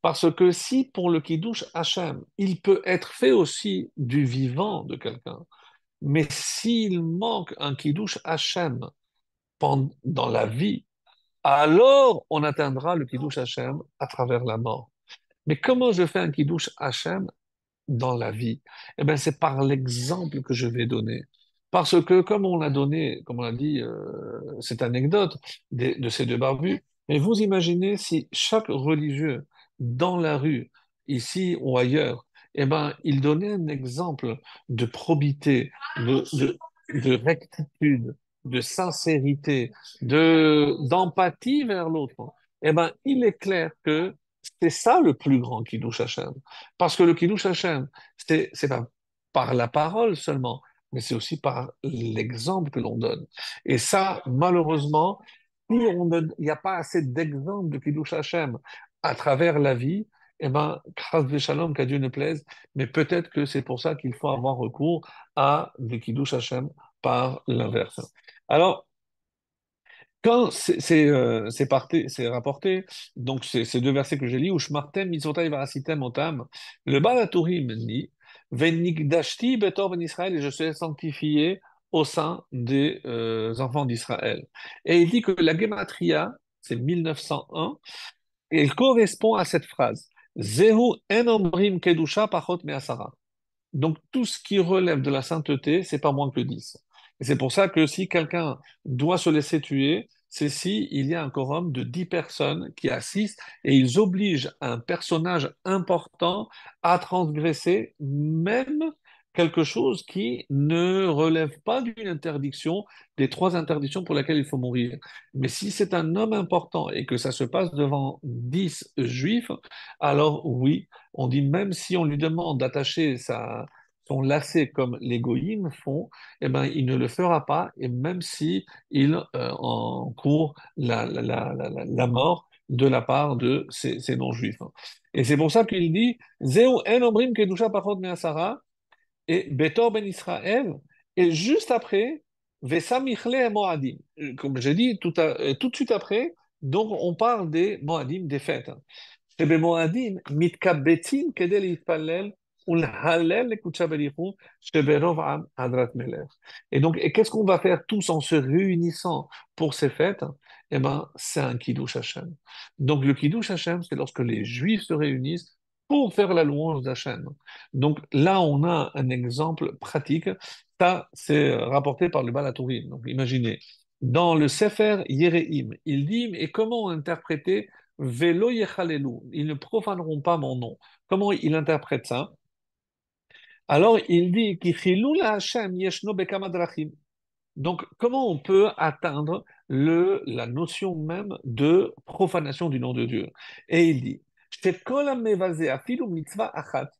Parce que si pour le Kiddush Hachem, il peut être fait aussi du vivant de quelqu'un, mais s'il manque un Kiddush Hachem dans la vie, alors on atteindra le Kiddush Hachem à travers la mort. Mais comment je fais un Kiddush Hachem dans la vie? Eh bien, c'est par l'exemple que je vais donner. Parce que, comme on a donné, comme on a dit, cette anecdote de ces deux barbus, mais vous imaginez si chaque religieux dans la rue, ici ou ailleurs, eh ben, il donnait un exemple de probité, de rectitude, de sincérité, d'empathie vers l'autre. Eh ben, il est clair que c'est ça le plus grand Kiddush Hashem. Parce que le Kiddush Hashem, c'est pas par la parole seulement, mais c'est aussi par l'exemple que l'on donne. Et ça, malheureusement, si il n'y a pas assez d'exemples de Kiddush Hashem à travers la vie, eh ben, Chas Shalom, qu'à Dieu ne plaise, mais peut-être que c'est pour ça qu'il faut avoir recours à des Kiddush Hashem par l'inverse. Alors, quand c'est rapporté, donc ces deux versets que j'ai lus, Ushmartem mitzvotai varasitem otam, le Baal HaTurim dit, Venigdashti betor ben Israël, et je serai sanctifié au sein des enfants d'Israël. Et il dit que la Gematria, c'est 1901, et elle correspond à cette phrase. Zehu en omrim kedusha pachot me'asara. Donc, tout ce qui relève de la sainteté, c'est pas moins que 10. Et c'est pour ça que si quelqu'un doit se laisser tuer, c'est si il y a un quorum de 10 personnes qui assistent et ils obligent un personnage important à transgresser même quelque chose qui ne relève pas d'une interdiction, des trois interdictions pour lesquelles il faut mourir. Mais si c'est un homme important et que ça se passe devant 10 juifs, alors oui, on dit même si on lui demande d'attacher son lacet comme les goïms font, eh ben, il ne le fera pas, et même si il encourt la mort de la part de ces non-juifs. Et c'est pour ça qu'il dit, Zeu en omrim kedusha pachot me'asara, et Betor ben Israël, et juste après, Vesamichle et Moadim. Comme j'ai dit tout de suite après, donc on parle des Moadim, des fêtes. שבמועדים מתקבצים כדי להתפלל ולהלל לקודשא בריחו שברוב עם הדרת מלך. Et donc, et qu'est-ce qu'on va faire tous en se réunissant pour ces fêtes? Eh ben, c'est un Kiddush Hashem. Donc, le Kiddush Hashem, c'est lorsque les Juifs se réunissent pour faire la louange d'Hachem. Donc, là, on a un exemple pratique. Ça, c'est rapporté par le Baal HaTurim. Donc, imaginez, dans le Sefer Yereim, il dit, et comment interpréter Velo yechalelu, ils ne profaneront pas mon nom. Comment il interprète ça? Alors il dit Ki chilul Hashem yeshno bekama drachim. Donc comment on peut atteindre la notion même de profanation du nom de Dieu? Et il dit Shekol hamevaze afilu mitzvah achat,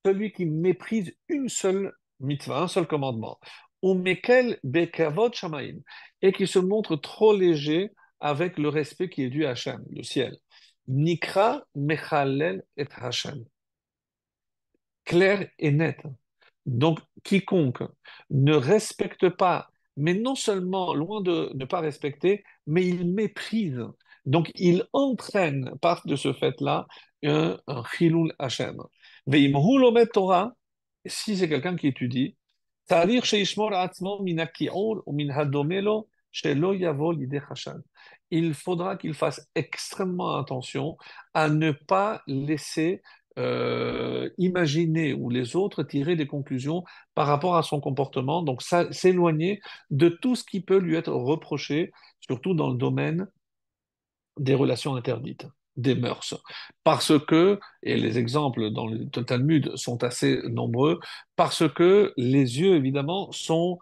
celui qui méprise une seule mitzvah, un seul commandement, ou mekel bekavod shamaim, et qui se montre trop léger avec le respect qui est dû à Hachem, le ciel. Nikra mechalel et Hachem. Clair et net. Donc, quiconque ne respecte pas, mais non seulement loin de ne pas respecter, mais il méprise. Donc, il entraîne par de ce fait-là un chilul Hashem. Ve'imhu lomet Torah, si c'est quelqu'un qui étudie, c'est-à-dire sheishmor atzmo min haki'ur ou min hadomelo shelo yavo lidei chashan. Il faudra qu'il fasse extrêmement attention à ne pas laisser imaginer ou les autres tirer des conclusions par rapport à son comportement, donc s'éloigner de tout ce qui peut lui être reproché, surtout dans le domaine des relations interdites, des mœurs. Parce que, et les exemples dans le Talmud sont assez nombreux, parce que les yeux, évidemment, sont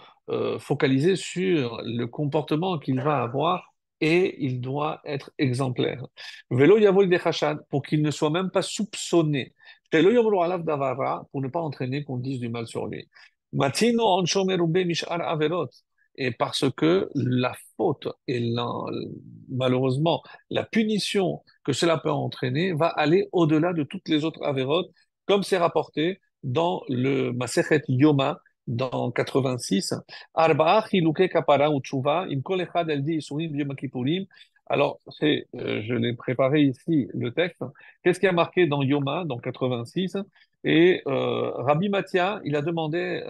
focalisés sur le comportement qu'il va avoir et il doit être exemplaire. Velo yavol de chashad, pour qu'il ne soit même pas soupçonné. Velo yavol alav davara, pour ne pas entraîner qu'on dise du mal sur lui. Matino onsho merube mishar averot. Et parce que la faute et malheureusement la punition que cela peut entraîner va aller au-delà de toutes les autres avérotes, comme c'est rapporté dans le Masechet Yoma, dans 86. Arba'a chiluke kapara ou tshuva, im kol echad el di isurim b'yom kippurim. Alors, je l'ai préparé ici, le texte. Qu'est-ce qui a marqué dans Yoma, dans 86? Et Rabbi Mathia, il a demandé,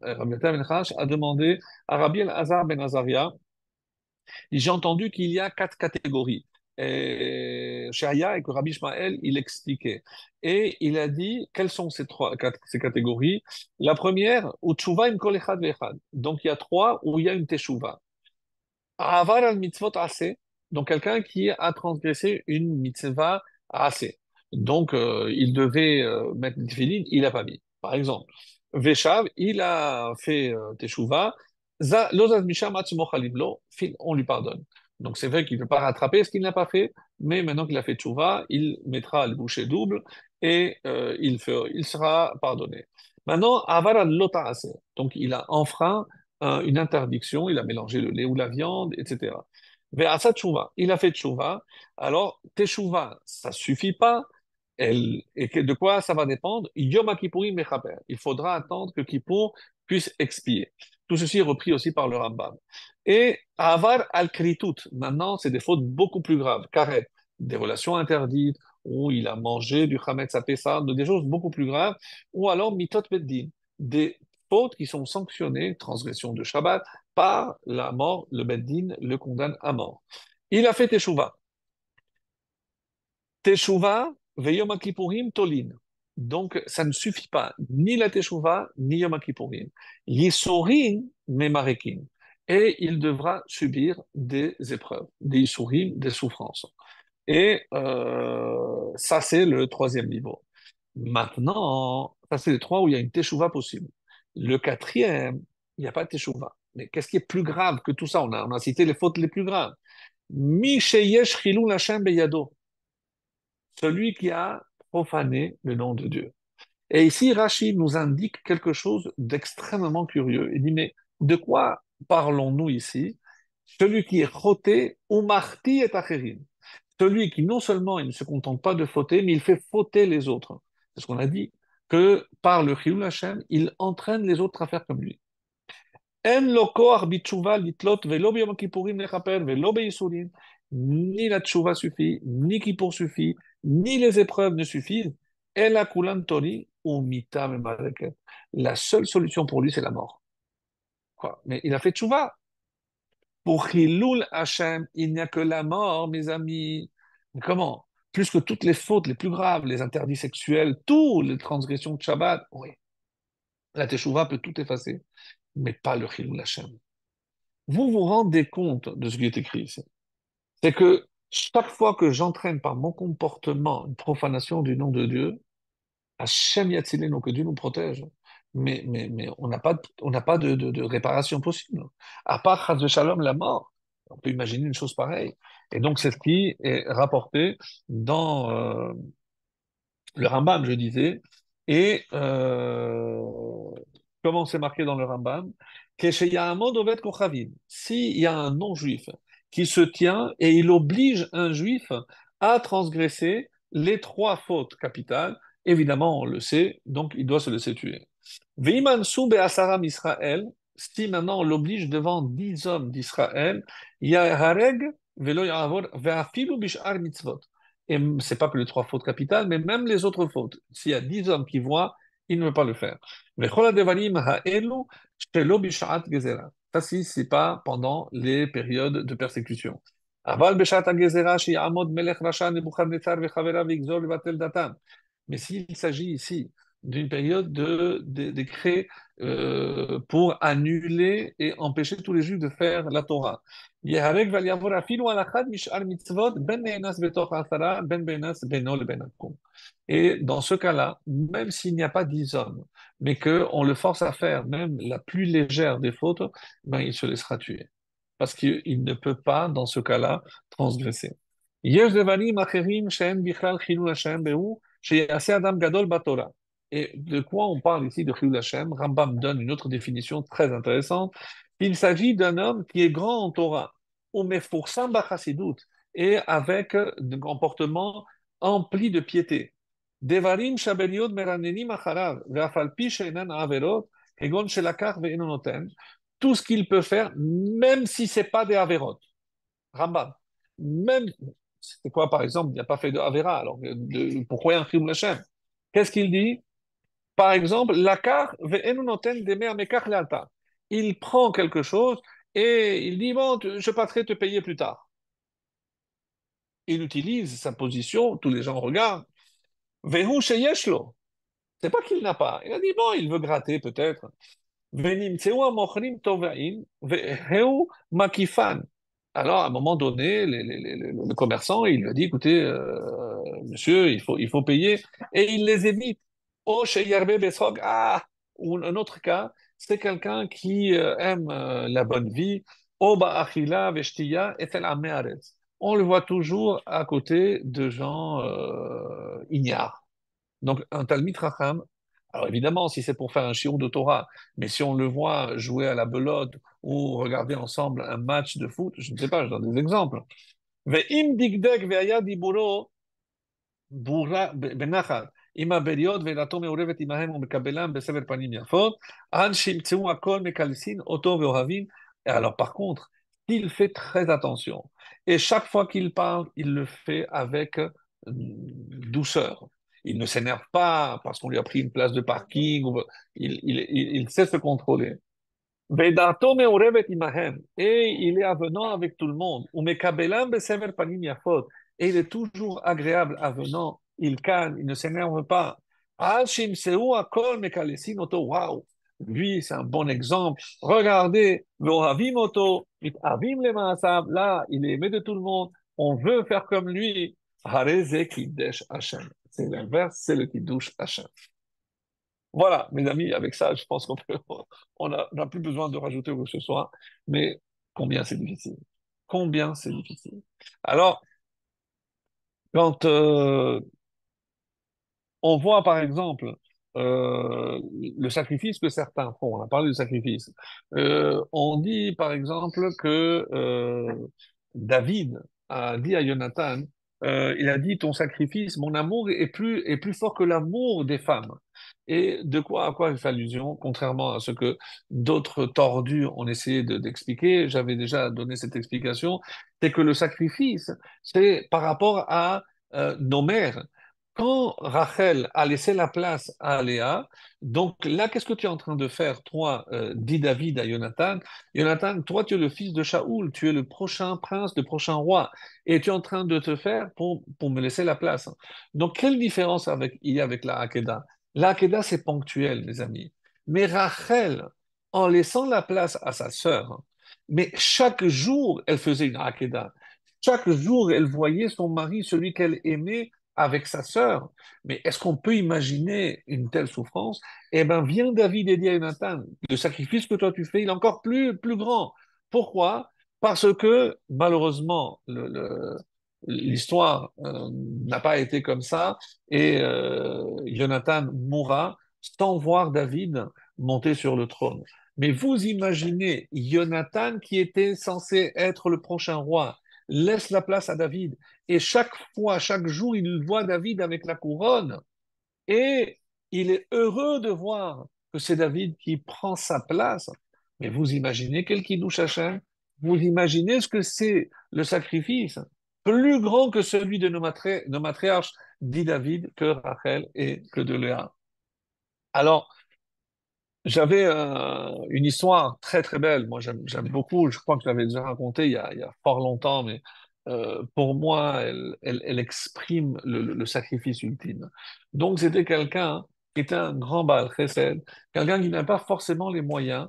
Rabbi Mathia ben Chash a demandé à Rabbi El-Hazar ben Azaria, j'ai entendu qu'il y a quatre catégories. Et Shaya et que Rabbi Ishmael, il expliquait. Et il a dit, quelles sont ces catégories? La première, Utshuva im kol echad ve'echad. Donc il y a trois où il y a une teshuva. Avar al mitzvot assez. Donc quelqu'un qui a transgressé une mitzvah assez. Donc il devait mettre une tefillin, il n'a pas mis. Par exemple, Veshav, il a fait teshuva. Lo zaz misham atzmo chalim lo, on lui pardonne. Donc c'est vrai qu'il ne peut pas rattraper ce qu'il n'a pas fait, mais maintenant qu'il a fait teshuva, il mettra le boucher double et il sera pardonné. Maintenant, avar al lota assez. Donc il a enfreint une interdiction, il a mélangé le lait ou la viande, etc. Ve'asa tchouva, il a fait tchouva. Alors, teshuva, ça suffit pas. De quoi ça va dépendre? Yom Kippourim mechaper. Il faudra attendre que Kippour puisse expier. Tout ceci est repris aussi par le Rambam. Et avar al kritut. Maintenant, c'est des fautes beaucoup plus graves. Karet, des relations interdites, où il a mangé du chametz à Pessah, des choses beaucoup plus graves, ou alors mitot beddin, des fautes qui sont sanctionnées, transgression de Shabbat, par la mort, le Beddin le condamne à mort. Il a fait Teshuvah. Teshuvah, Veyom Kippourim, Tolin. Donc, ça ne suffit pas, ni la Teshuvah, ni Yom Kippourim. Yisurim, Memarekim. Et il devra subir des épreuves, des Yisurim, des souffrances. Et ça, c'est le troisième niveau. Maintenant, ça c'est les trois où il y a une teshuva possible. Le quatrième, il n'y a pas de teshuva. Mais qu'est-ce qui est plus grave que tout ça? On a cité les fautes les plus graves. Mi sheyesh chilul Hashem beyado. Celui qui a profané le nom de Dieu. Et ici, Rachid nous indique quelque chose d'extrêmement curieux. Il dit, mais de quoi parlons-nous ici? Celui qui est choté ou marti et acherim. Celui qui non seulement il ne se contente pas de fauter, mais il fait fauter les autres. C'est ce qu'on a dit, que par le Chilul Hashem, il entraîne les autres à faire comme lui. En lo koach bitshuva litlot velo b'yom kippourim lechaper velo be'yisurim. Ni la tshuva suffit, ni Kippour suffit, ni les épreuves ne suffisent. Ela kulan tori ou mita memareket. La seule solution pour lui, c'est la mort. Quoi? Mais il a fait tshuva. Pour Chilul Hashem, il n'y a que la mort, mes amis. Mais comment? Plus que toutes les fautes les plus graves, les interdits sexuels, toutes les transgressions de Shabbat, oui. La Teshuvah peut tout effacer, mais pas le Chilul Hashem. Vous vous rendez compte de ce qui est écrit ici? C'est que chaque fois que j'entraîne par mon comportement une profanation du nom de Dieu, Hachem Yatzilenu, que Dieu nous protège, mais on n'a pas de réparation possible. À part, Chas Shalom, la mort. On peut imaginer une chose pareille. Et donc, c'est ce qui est rapporté dans le Rambam, je disais. Et comment c'est marqué dans le Rambam? S'il y a un non-juif qui se tient et il oblige un juif à transgresser les trois fautes capitales, évidemment, on le sait, donc il doit se laisser tuer. Veiman soube asaram Israël, si maintenant on l'oblige devant 10 hommes d'Israël, yahareg velo yahavor ve'afilu bishar mitzvot. Et c'est pas que les trois fautes capitales, mais même les autres fautes. S'il y a 10 hommes qui voient, il ne veut pas le faire. Vechol hadevarim ha'elu shelo bishat gezerah. Ça, si, c'est pas pendant les périodes de persécution. Aval beshat ha'gezerah she'yamod melech rasha Nebuchadnezzar vechaverav v'yigzor levatel datam. Mais s'il s'agit ici d'une période de décret pour annuler et empêcher tous les Juifs de faire la Torah. Yehareg val yavor afilu al achad mishar mitzvot ben be'enas betoch ha'asara ben be'enas beno leben hakum. Et dans ce cas-là, même s'il n'y a pas 10 hommes, mais qu'on le force à faire même la plus légère des fautes, ben il se laissera tuer. parce qu'il ne peut pas, dans ce cas-là, transgresser. יש דברים אחרים שאין בכלל חילול השם והוא שיעשה אדם גדול בתורה. Et de quoi on parle ici de Chilul Hashem? Rambam donne une autre définition très intéressante. Il s'agit d'un homme qui est grand en Torah, ou mefoursan b'chassidut, et avec un comportement empli de piété. Devarim shabeliot meranenim acharav, ve'afal pi she'enan averot, kegon shelakach ve'eno noten. Tout ce qu'il peut faire, même si c'est pas des averot. Rambam. Même, c'est quoi par exemple, il n'a pas fait de avera, alors pourquoi un Chilul Hashem? Qu'est-ce qu'il dit? Par exemple, l'akar ve'enu noten demer mekach lealta. Il prend quelque chose et il dit, bon, je passerai te payer plus tard. Il utilise sa position, tous les gens regardent. Vehu sheyeshlo. C'est pas qu'il n'a pas. Il a dit, bon, il veut gratter peut-être. ונמצאו המוכרים תובעים, והוא מקיפן. Alors, à un moment donné, le commerçant, il lui a dit, écoutez, monsieur, il faut payer, et il les évite. Oh, chez Yerbe Besrog, ah, ou un autre cas, c'est quelqu'un qui aime la bonne vie. Oh, ba'achila veshtiya etel amearetz. On le voit toujours à côté de gens ignares. Donc, un Talmid Racham, alors évidemment, si c'est pour faire un shiur de Torah, mais si on le voit jouer à la belote ou regarder ensemble un match de foot, je ne sais pas, je donne des exemples. Ve'im digdek ve'aya diburo בנחת, עם הבריות ואלתו מעורבת עמהם ומקבלם בסבר פנים יפות, עד שימצאו הכל מקלסין אותו ואוהבים. Et alors par contre, il fait très attention. Et chaque fois qu'il parle, il le fait avec douceur. Il ne s'énerve pas parce qu'on lui a pris une place de parking. Il sait se contrôler. ודעתו מעורבת עמהם, et il est avenant avec tout le monde, ומקבלם בסבר פנים יפות, et il est toujours agréable, avenant, il calme, il ne s'énerve pas. עד שימצאו הכל מקלסין אותו, waouh, lui c'est un bon exemple, regardez, ואוהבים אותו, מתאהבים למעשיו, là, il est aimé de tout le monde, on veut faire comme lui, הרי זה קידש השם. C'est l'inverse, c'est le kiddush Hashem. Voilà, mes amis, avec ça, je pense on n'a plus besoin de rajouter quoi que ce soit, mais combien c'est difficile. Combien c'est difficile. Alors, quand on voit par exemple le sacrifice que certains font, on a parlé du sacrifice, on dit par exemple que David a dit à Jonathan, il a dit ton sacrifice, mon amour est plus fort que l'amour des femmes. Et à quoi il fait allusion, contrairement à ce que d'autres tordus ont essayé d'expliquer, j'avais déjà donné cette explication, c'est que le sacrifice, c'est par rapport à nos mères. Quand Rachel a laissé la place à Léa, donc là, qu'est-ce que tu es en train de faire, toi, dit David à Jonathan? Jonathan, toi, tu es le fils de Shaoul, tu es le prochain prince, le prochain roi, et tu es en train de te faire pour me laisser la place. Donc, quelle différence il y a avec la Hakeda? La Hakeda, c'est ponctuel, mes amis. Mais Rachel, en laissant la place à sa sœur, mais chaque jour, elle faisait une Hakeda. Chaque jour, elle voyait son mari, celui qu'elle aimait, avec sa sœur. Mais est-ce qu'on peut imaginer une telle souffrance? Eh bien, vient David et dit à Jonathan, le sacrifice que toi tu fais, il est encore plus grand. Pourquoi? Parce que malheureusement, l'histoire n'a pas été comme ça et Jonathan mourra sans voir David monter sur le trône. Mais vous imaginez Jonathan qui était censé être le prochain roi, laisse la place à David. Et chaque fois, chaque jour, il voit David avec la couronne. Et il est heureux de voir que c'est David qui prend sa place. Mais vous imaginez quel kiddush Hashem? Vous imaginez ce que c'est le sacrifice plus grand que celui de nos matriarches, dit David, que Rachel et que de Léa. Alors, j'avais une histoire très très belle. Moi, j'aime beaucoup. Je crois que je l'avais déjà racontée il y a fort longtemps, mais pour moi, elle exprime le sacrifice ultime. Donc, c'était quelqu'un qui était un grand Baal Chesed, quelqu'un qui n'a pas forcément les moyens.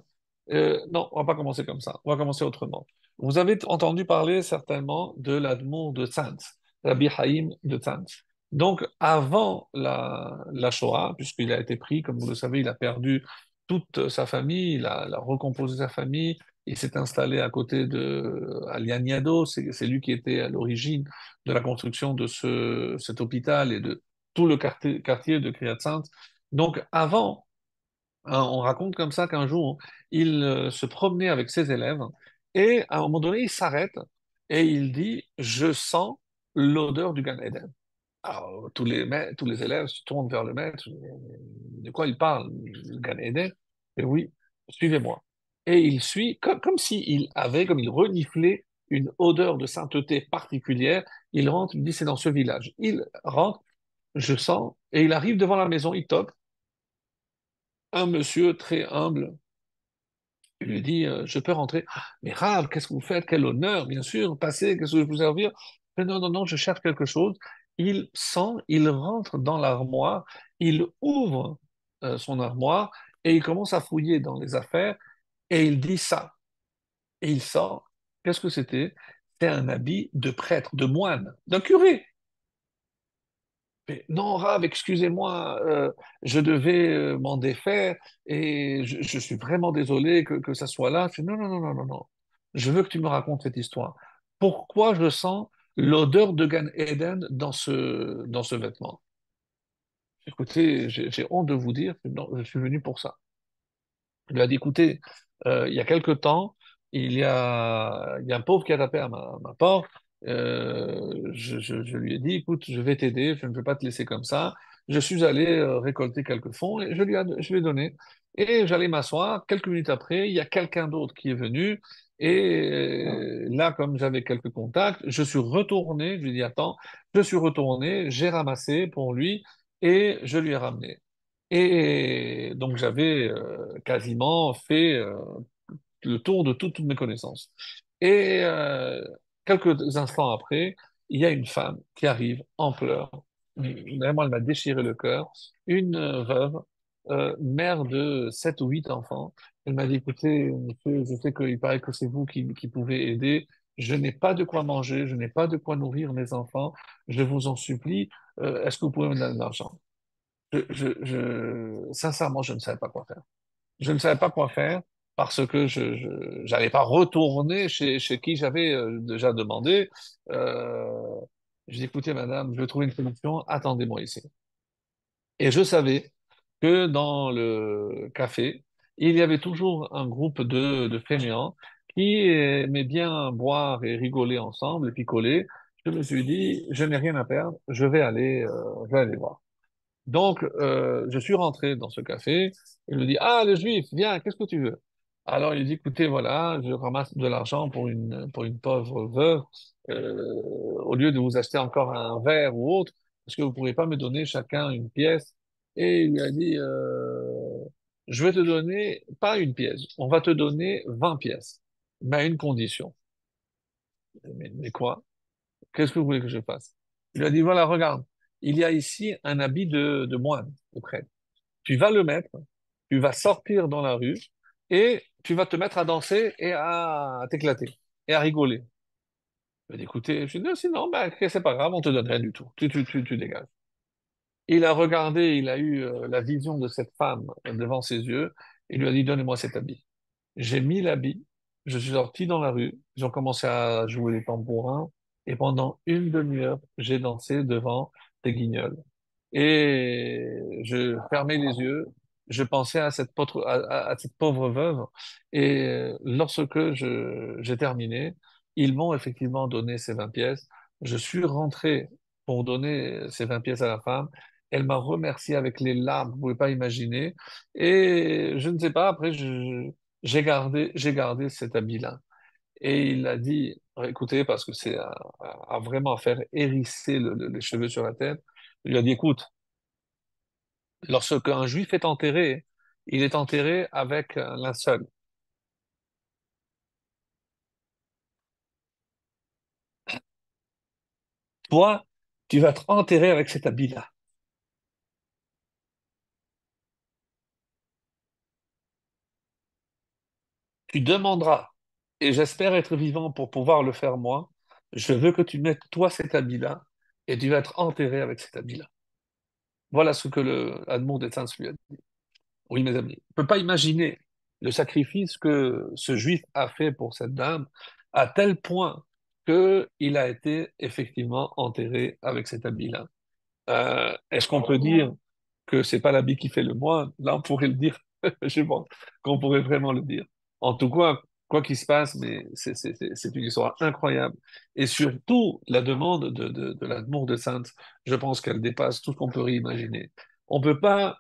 Non, on va pas commencer comme ça. On va commencer autrement. Vous avez entendu parler certainement de l'Admour de Tzantz, Rabbi Haïm de Tzantz. Donc, avant la Shoah, puisqu'il a été pris, comme vous le savez, il a perdu toute sa famille, il a recomposé sa famille, Il s'est installé à côté de Aliagnado, c'est lui qui était à l'origine de la construction de cet hôpital et de tout le quartier de Kiryat Sant. Donc avant, hein, on raconte comme ça qu'un jour, il se promenait avec ses élèves et à un moment donné, il s'arrête et il dit, je sens l'odeur du Gan Eden. Alors, tous les élèves se tournent vers le maître. De quoi il parle? Le Gan Eden? Et oui, suivez-moi. Et il suit, comme s'il avait, comme il reniflait une odeur de sainteté particulière. Il rentre, il dit, c'est dans ce village. Il rentre, je sens, et il arrive devant la maison, il toque. Un monsieur très humble, il lui dit, je peux rentrer? Ah, mais Rav, qu'est-ce que vous faites? Quel honneur, bien sûr, passez, qu'est-ce que je peux vous servir? Mais non, non, non, je cherche quelque chose. Il sent, il rentre dans l'armoire, il ouvre son armoire et il commence à fouiller dans les affaires et il dit ça. Et il sort, qu'est-ce que c'était? C'est un habit de prêtre, de moine, d'un curé. Mais non, Rav, excusez-moi, je devais m'en défaire et je suis vraiment désolé que ça soit là. Je fais, non, non, non, non, non, non. Je veux que tu me racontes cette histoire. Pourquoi je sens l'odeur de Gan Eden dans ce vêtement? Écoutez, j'ai honte de vous dire que non, je suis venu pour ça. Il lui a dit, écoutez, il y a quelque temps, il y a un pauvre qui a tapé à ma porte. Je lui ai dit, écoute, je vais t'aider, je ne peux pas te laisser comme ça. Je suis allé récolter quelques fonds et je lui ai donné. Et j'allais m'asseoir. Quelques minutes après, il y a quelqu'un d'autre qui est venu. Et là, comme j'avais quelques contacts, je suis retourné. Je lui ai dit, attends, je suis retourné, j'ai ramassé pour lui et je lui ai ramené. Et donc j'avais quasiment fait le tour de toutes mes connaissances. Et quelques instants après, il y a une femme qui arrive en pleurs. Vraiment, elle m'a déchiré le cœur. Une veuve, mère de 7 ou 8 enfants. Elle m'a dit, écoutez, monsieur, je sais qu'il paraît que c'est vous qui pouvez aider. Je n'ai pas de quoi manger, je n'ai pas de quoi nourrir mes enfants. Je vous en supplie, est-ce que vous pouvez me donner de l'argent? Sincèrement, je ne savais pas quoi faire. Je ne savais pas quoi faire parce que je n'allais pas retourner chez qui j'avais déjà demandé. Euh, j'ai dit, écoutez, madame, je vais trouver une solution, attendez-moi ici. Et je savais que dans le café, il y avait toujours un groupe de fainéants qui aimaient bien boire et rigoler ensemble et picoler. Je me suis dit, je n'ai rien à perdre, je vais aller voir. Donc, je suis rentré dans ce café. Il me dit, ah, le juif, viens, qu'est-ce que tu veux? Alors, il dit, écoutez, voilà, je ramasse de l'argent pour une pauvre veuve. Au lieu de vous acheter encore un verre ou autre, est-ce que vous pourriez pas me donner chacun une pièce? Et il lui a dit, je vais te donner, pas une pièce, on va te donner 20 pièces, mais à une condition. Mais quoi? Qu'est-ce que vous voulez que je fasse? Il lui a dit, voilà, regarde, il y a ici un habit de moine, de prêtre. Tu vas le mettre, tu vas sortir dans la rue et tu vas te mettre à danser et à t'éclater et à rigoler. Je lui ai dit, écoutez, je lui ai dit, non, sinon, ben, c'est pas grave, on te donne rien du tout. Tu dégages. Il a regardé, il a eu la vision de cette femme devant ses yeux. Il lui a dit, donnez-moi cet habit. J'ai mis l'habit, je suis sorti dans la rue, ils ont commencé à jouer les tambourins et pendant une demi-heure, j'ai dansé devant des guignols. Et je fermais les yeux, je pensais à à cette pauvre veuve. Et lorsque j'ai terminé, ils m'ont effectivement donné ces 20 pièces. Je suis rentré pour donner ces 20 pièces à la femme. Elle m'a remercié avec les larmes, vous ne pouvez pas imaginer. Et je ne sais pas, après, j'ai gardé cet habit-là. Et il a dit, écoutez, parce que c'est à vraiment faire hérisser les cheveux sur la tête, il a dit, écoute, lorsqu'un juif est enterré, il est enterré avec un linceul. Toi, tu vas être enterré avec cet habit-là. Tu demanderas, et j'espère être vivant pour pouvoir le faire moi, je veux que tu mettes toi cet habit-là, et tu vas être enterré avec cet habit-là. Voilà ce que le Admon des Saints lui a dit. Oui, mes amis, on ne peut pas imaginer. le sacrifice que ce juif a fait pour cette dame, à tel point qu'il a été effectivement enterré avec cet habit-là. Est-ce qu'on peut dire que c'est pas l'habit qui fait le moine? Là, on pourrait le dire. Je pense qu'on pourrait vraiment le dire. En tout cas, quoi qu'il se passe, mais c'est une histoire incroyable. Et surtout, la demande de l'amour de Sainte, je pense qu'elle dépasse tout ce qu'on peut imaginer. On peut pas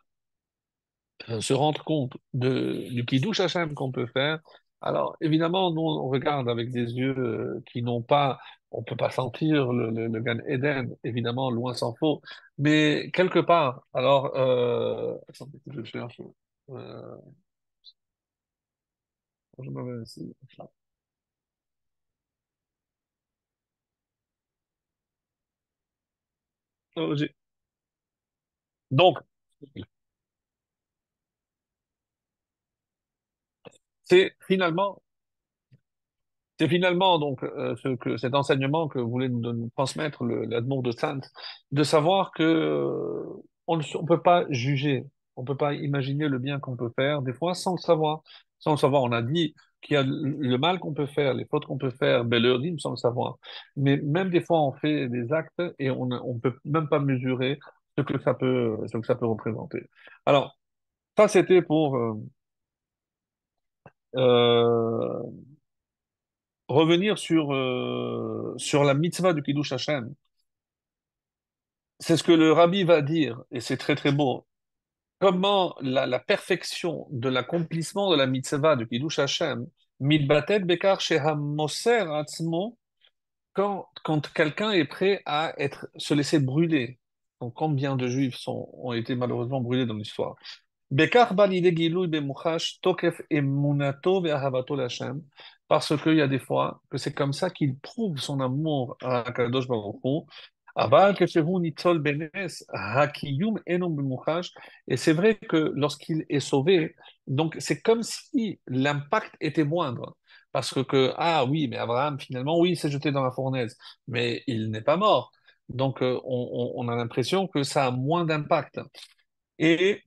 se rendre compte du kiddush Hashem qu'on peut faire. Alors, évidemment, nous, on regarde avec des yeux qui n'ont pas, on peut pas sentir le Gan Eden, évidemment, loin s'en faut, mais quelque part, alors, attendez que je cherche, euh, je me mets ici. Donc, c'est finalement, C'est finalement donc cet enseignement que voulait nous transmettre l'Admour de Sainte, de savoir que on peut pas juger, on peut pas imaginer le bien qu'on peut faire des fois sans le savoir. Sans le savoir, on a dit qu'il y a le mal qu'on peut faire, les fautes qu'on peut faire, ben, le rime sans le savoir. Mais même des fois, on fait des actes et on peut même pas mesurer ce que ça peut représenter. Alors, ça c'était pour euh, revenir sur la mitzvah du Kiddush Hashem. C'est ce que le rabbi va dire, et c'est très très beau. Comment la perfection de l'accomplissement de la mitzvah du Kiddush Hashem, mitbatet bekar shehamoser atzmo, quand quelqu'un est prêt à se laisser brûler. Donc, combien de juifs ont été malheureusement brûlés dans l'histoire? Bekach bal yidei gilui bemuchash tokef emunato ve'ahavato l'Hashem, parce qu'il y a des fois que c'est comme ça qu'il prouve son amour à Kadosh Baruch Hu. Aval keshehu nitzol benes hakiyum enom bemuchash, et c'est vrai que lorsqu'il est sauvé, donc c'est comme si l'impact était moindre. Parce ah oui, mais Abraham, finalement, oui, il s'est jeté dans la fournaise, mais il n'est pas mort. Donc, on a l'impression que ça a moins d'impact. Et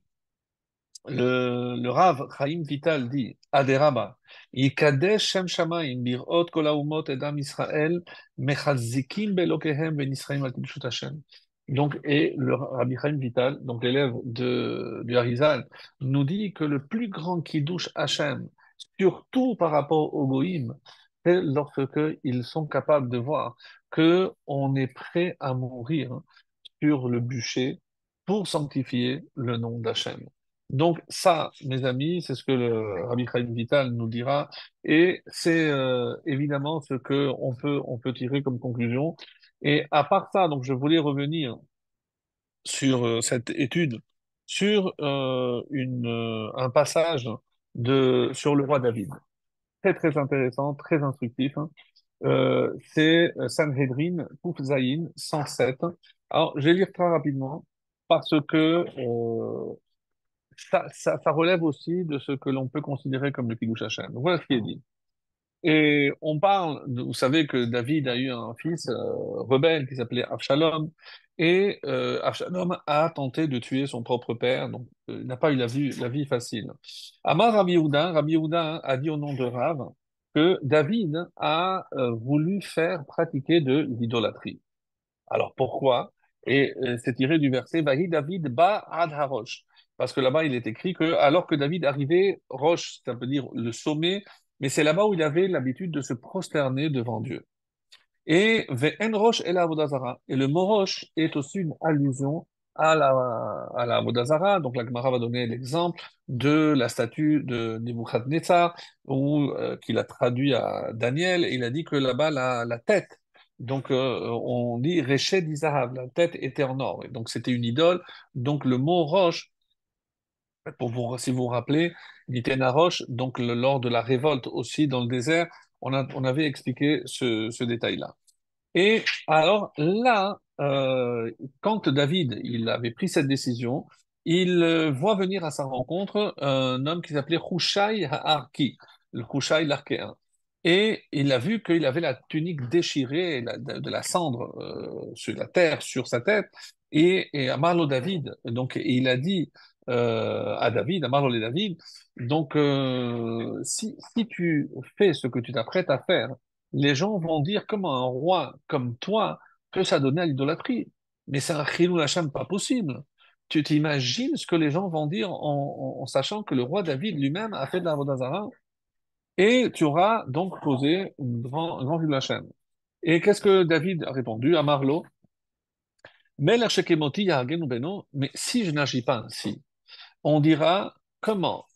le Rav Chaim Vital dit, Aderaba, Yikadesh Shem Shamayim, Birot Kol Haumot Edam Israël, Mechazikim Belokehem Ben Israël al Kiddushut Hashem. Donc, et le Rabbi Chaim Vital, donc l'élève du Harizal, nous dit que le plus grand Kiddush Hashem, surtout par rapport au Goïm, c'est lorsque ils sont capables de voir que on est prêt à mourir sur le bûcher pour sanctifier le nom d'Hachem. Donc ça, mes amis, c'est ce que le Rabbi Chaim Vital nous dira, et c'est évidemment ce que on peut tirer comme conclusion. Et à part ça, donc je voulais revenir sur cette étude, sur un passage sur le roi David. Très très intéressant, très instructif, hein. C'est Sanhedrin, Kouf Zayin, 107. Alors, je vais lire très rapidement parce que ça relève aussi de ce que l'on peut considérer comme le Kiddush Hashem. Donc, voilà ce qui est dit. Et on parle, vous savez que David a eu un fils rebelle qui s'appelait Avshalom, et Avshalom a tenté de tuer son propre père, donc il n'a pas eu la vie facile. Amar Rabbi Yehuda a dit au nom de Rav que David a voulu faire pratiquer de l'idolâtrie. Alors pourquoi? Et c'est tiré du verset Vahi David ba ad harosh. Parce que là-bas, il est écrit que alors que David arrivait, Roche, ça veut dire le sommet, mais c'est là-bas où il avait l'habitude de se prosterner devant Dieu. Et Ve'en Rosh el Avodazara. Et le mot Rosh est aussi une allusion à la Avodazara. Donc la Gemara va donner l'exemple de la statue de Nebuchadnezzar, qu'il a traduit à Daniel, et il a dit que là-bas, la tête, donc on dit Réchet d'Izahav, la tête était en or. Et donc c'était une idole. Donc le mot Rosh, si vous vous rappelez, Nitena Rosh, donc lors de la révolte aussi dans le désert, on avait expliqué ce détail-là. Et alors là, quand David il avait pris cette décision, il voit venir à sa rencontre un homme qui s'appelait Hushai Ha'arki, le Hushai l'Arkéen. Et il a vu qu'il avait la tunique déchirée, de la cendre sur la terre, sur sa tête. Et Amarlo David, donc et il a dit à David, à Marlon et David. Donc, si tu fais ce que tu t'apprêtes à faire, les gens vont dire comment un roi comme toi peut s'adonner à l'idolâtrie. Mais c'est un chilou Hachem pas possible. Tu t'imagines ce que les gens vont dire en sachant que le roi David lui-même a fait de la Vodazara et tu auras donc posé un grand chilou Hachem. Et qu'est-ce que David a répondu à Marlo? Mais si je n'agis pas ainsi, on dira comment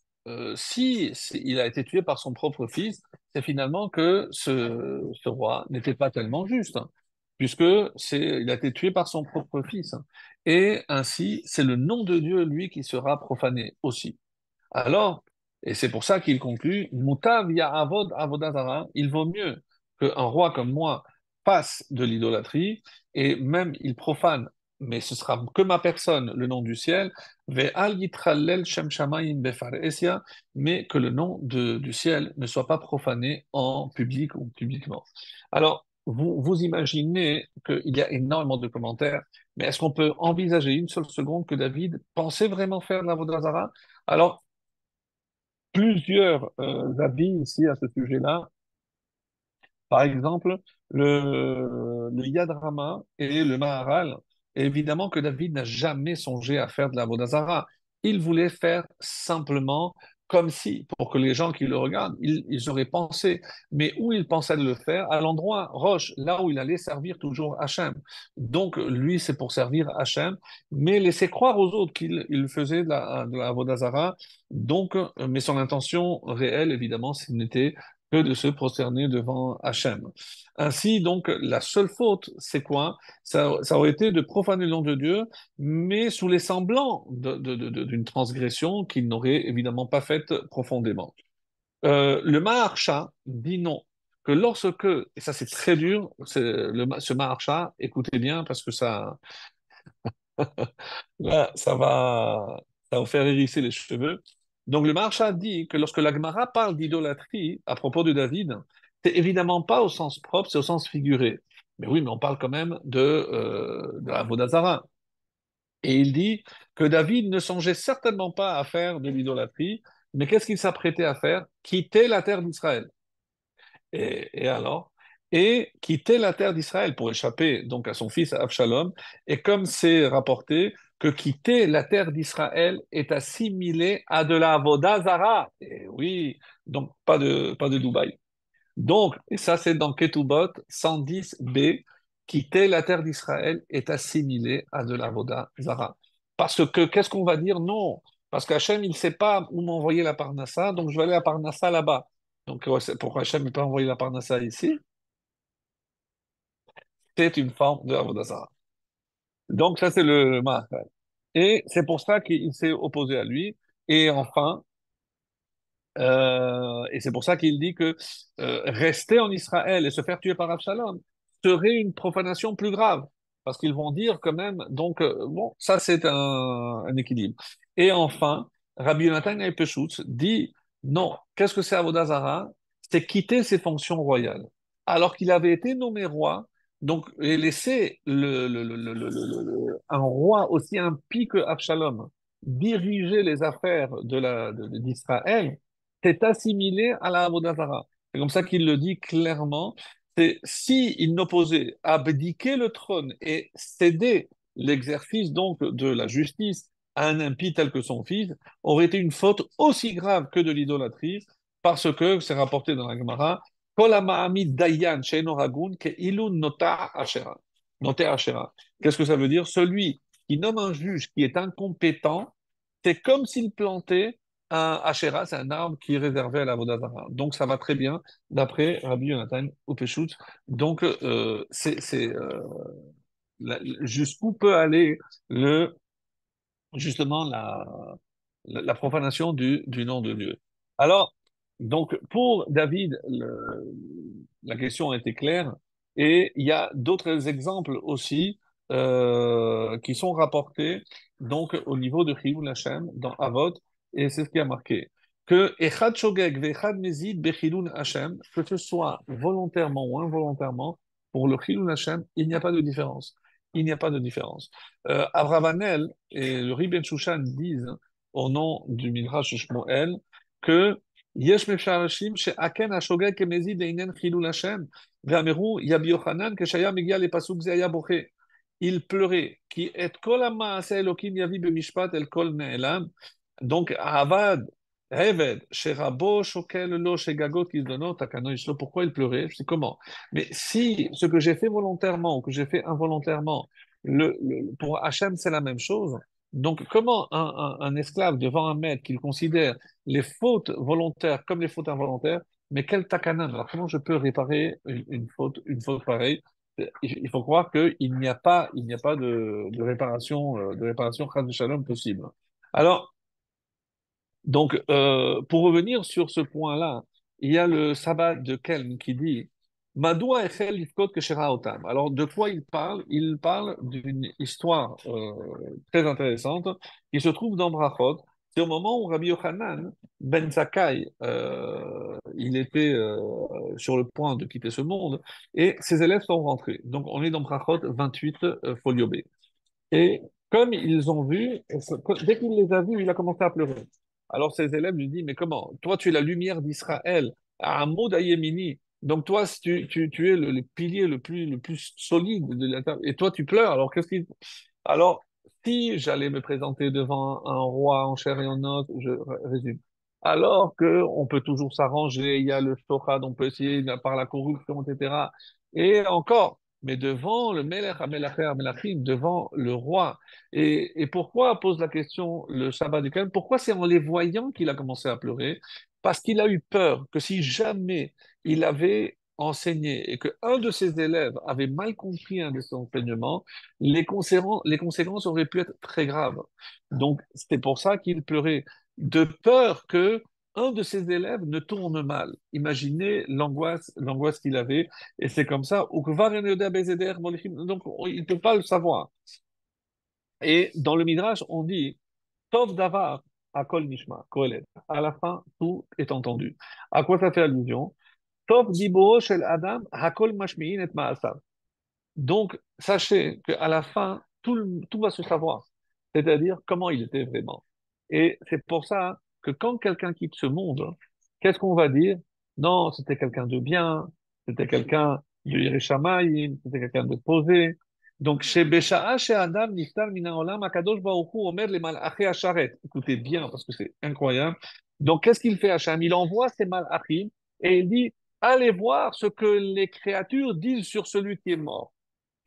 si il a été tué par son propre fils, c'est finalement que ce roi n'était pas tellement juste, hein, puisque il a été tué par son propre fils. Et ainsi, c'est le nom de Dieu, lui, qui sera profané aussi. Alors, et c'est pour ça qu'il conclut, Mutav Ya'avod Avodazara, il vaut mieux qu'un roi comme moi fasse de l'idolâtrie, et même il profane, mais ce sera que ma personne, le nom du ciel, Ve'al yitrallel shem shamayim befaresia, mais que le nom du ciel ne soit pas profané en public ou publiquement. Alors, vous imaginez qu'il y a énormément de commentaires, mais est-ce qu'on peut envisager une seule seconde que David pensait vraiment faire de la Vodazara? Alors, plusieurs avis ici à ce sujet-là. Par exemple, le Yad Rama et le Maharal, évidemment que David n'a jamais songé à faire de la Vodazara. Il voulait faire simplement comme si, pour que les gens qui le regardent, ils auraient pensé, mais où il pensait de le faire, à l'endroit Roche, là où il allait servir toujours Hachem. Donc, lui, c'est pour servir Hachem, mais laisser croire aux autres qu'il il faisait de la Vodazara. Donc, mais son intention réelle, évidemment, ce n'était que de se prosterner devant Hachem. Ainsi, donc, la seule faute, c'est quoi? Ça aurait été de profaner le nom de Dieu, mais sous les semblants d'une transgression qu'il n'aurait évidemment pas faite profondément. Le Maharsha dit non, que lorsque, et ça c'est très dur, ce Maharsha, écoutez bien parce que là, ça va vous faire hérisser les cheveux. Donc le Maharsha dit que lorsque la Gemara parle d'idolâtrie à propos de David, c'est évidemment pas au sens propre, c'est au sens figuré. Mais oui, mais on parle quand même de la Vodazara. Et il dit que David ne songeait certainement pas à faire de l'idolâtrie, mais qu'est-ce qu'il s'apprêtait à faire? Quitter la terre d'Israël. Et alors? Et quitter la terre d'Israël pour échapper donc à son fils Absalom. Et comme c'est rapporté que quitter la terre d'Israël est assimilé à de la Vodazara. Et oui, donc pas de Dubaï. Donc, et ça c'est dans Ketubot 110b, quitter la terre d'Israël est assimilé à de la Vodazara. Parce que qu'est-ce qu'on va dire? Non, parce qu'Hachem, il ne sait pas où m'envoyer la Parnassa, donc je vais aller à Parnassa là-bas. Donc, ouais, pourquoi Hachem ne peut pas envoyer la Parnassa ici? C'est une forme de Avodah. Donc, ça, c'est le Mahakal. Et c'est pour ça qu'il s'est opposé à lui. Et enfin, et c'est pour ça qu'il dit que rester en Israël et se faire tuer par Absalom serait une profanation plus grave. Parce qu'ils vont dire quand même, donc, bon, ça c'est un équilibre. Et enfin, Rabbi Yonatan Peshut dit, non, qu'est-ce que c'est Avodah Zarah? C'est quitter ses fonctions royales. Alors qu'il avait été nommé roi, donc, et laisser un roi aussi impie que Absalom diriger les affaires d'Israël, c'est assimilé à la Avodah. C'est comme ça qu'il le dit clairement. C'est si il n'opposait abdiquer le trône et céder l'exercice donc de la justice à un impie tel que son fils, aurait été une faute aussi grave que de l'idolâtrie, parce que c'est rapporté dans la Gemara, Kol ha'ma'amid dayan she'eno hagun ke'ilu nota ashera. Nota ashera. Qu'est-ce que ça veut dire? Celui qui nomme un juge qui est incompétent, c'est comme s'il plantait un Asherah, c'est un arbre qui est réservé à la Vodazara. Donc ça va très bien, d'après Rabbi Yonatan Upeshut. Donc jusqu'où peut aller justement la profanation du nom de Dieu. Alors, donc pour David, la question a été claire, et il y a d'autres exemples aussi qui sont rapportés donc au niveau de Chiyuv Hashem dans Avot, et c'est ce qui a marqué que Echad Shogeg ve'Echad Mezid bechilun Hashem, que ce soit volontairement ou involontairement, pour le Chiyuv Hashem, il n'y a pas de différence. Il n'y a pas de différence. Abravanel et le Riben Shushan disent au nom du Midrash Shmuel, que Yesh Mefarshim she'aken hashogeg kemezid leinen chilul Hashem, ve'ameru Yabi Yochanan keshaya megia lepasuk ze haya boche. Il pleurait, qui et kol ha'maaseh Elokim yavi b'mishpat el kol ne'elam. Donc, Avad, Eved, Sherabo, Shokel, Lo, Shegagot, qui se donne, Takano, Ishlo, pourquoi il pleurait? C'est comment? Mais si ce que j'ai fait volontairement ou que j'ai fait involontairement, pour Hachem, c'est la même chose. Donc, comment un esclave devant un maître qu'il considère les fautes volontaires comme les fautes involontaires, mais quel takanan? Alors, comment je peux réparer une faute pareille? Il faut croire il n'y a pas de réparation chas de shalom possible. Alors, pour revenir sur ce point-là, il y a le sabbat de Kelm qui dit Madoua echel lifkot keshera otam. Alors, de quoi il parle? Il parle d'une histoire très intéressante qui se trouve dans Brachot. C'est au moment où Rabbi Yochanan ben Zakkai, il était sur le point de quitter ce monde et ses élèves sont rentrés. Donc, on est dans Brachot 28, folio B. Et comme ils ont vu, dès qu'il les a vus, il a commencé à pleurer. Alors ses élèves lui disent, mais comment? Toi, tu es la lumière d'Israël, à un mot d'Ayémini. Donc toi, si tu es le pilier le plus solide de la terre, et toi, tu pleures. Alors qu'est-ce qu'il... Alors, si j'allais me présenter devant un roi en chair et en os, je résume. Alors que on peut toujours s'arranger, il y a le shochat, on peut essayer par la corruption, etc. Et encore, mais devant le Melech HaMelacher HaMelachim, devant le roi. Et pourquoi, pose la question le sabbat du Calme, pourquoi c'est en les voyant qu'il a commencé à pleurer? Parce qu'il a eu peur que si jamais il avait enseigné et qu'un de ses élèves avait mal compris un de ses enseignements, les conséquences auraient pu être très graves. Donc, c'est pour ça qu'il pleurait, de peur que un de ses élèves ne tourne mal. Imaginez l'angoisse qu'il avait, et c'est comme ça. Donc, il ne peut pas le savoir. Et dans le Midrash, on dit, Tov davar, akol nishma, kohelet. À la fin, tout est entendu. À quoi ça fait allusion? Tov diboro shel adam, hakol mashmi'in et ma'asav. Donc, sachez qu'à la fin, tout va se savoir, c'est-à-dire comment il était vraiment. Et c'est pour ça que quand quelqu'un quitte ce monde, qu'est-ce qu'on va dire? Non, c'était quelqu'un de bien, c'était quelqu'un de Yerushalayim, c'était quelqu'un de posé. Donc, chez Besha'a, chez Adam, Niftar, Mina Olam, Akadosh Baruch Hu, Omer, les Malachim Asharet. Écoutez bien, parce que c'est incroyable. Donc, qu'est-ce qu'il fait, Hacham? Il envoie ses Malachim et il dit, allez voir ce que les créatures disent sur celui qui est mort.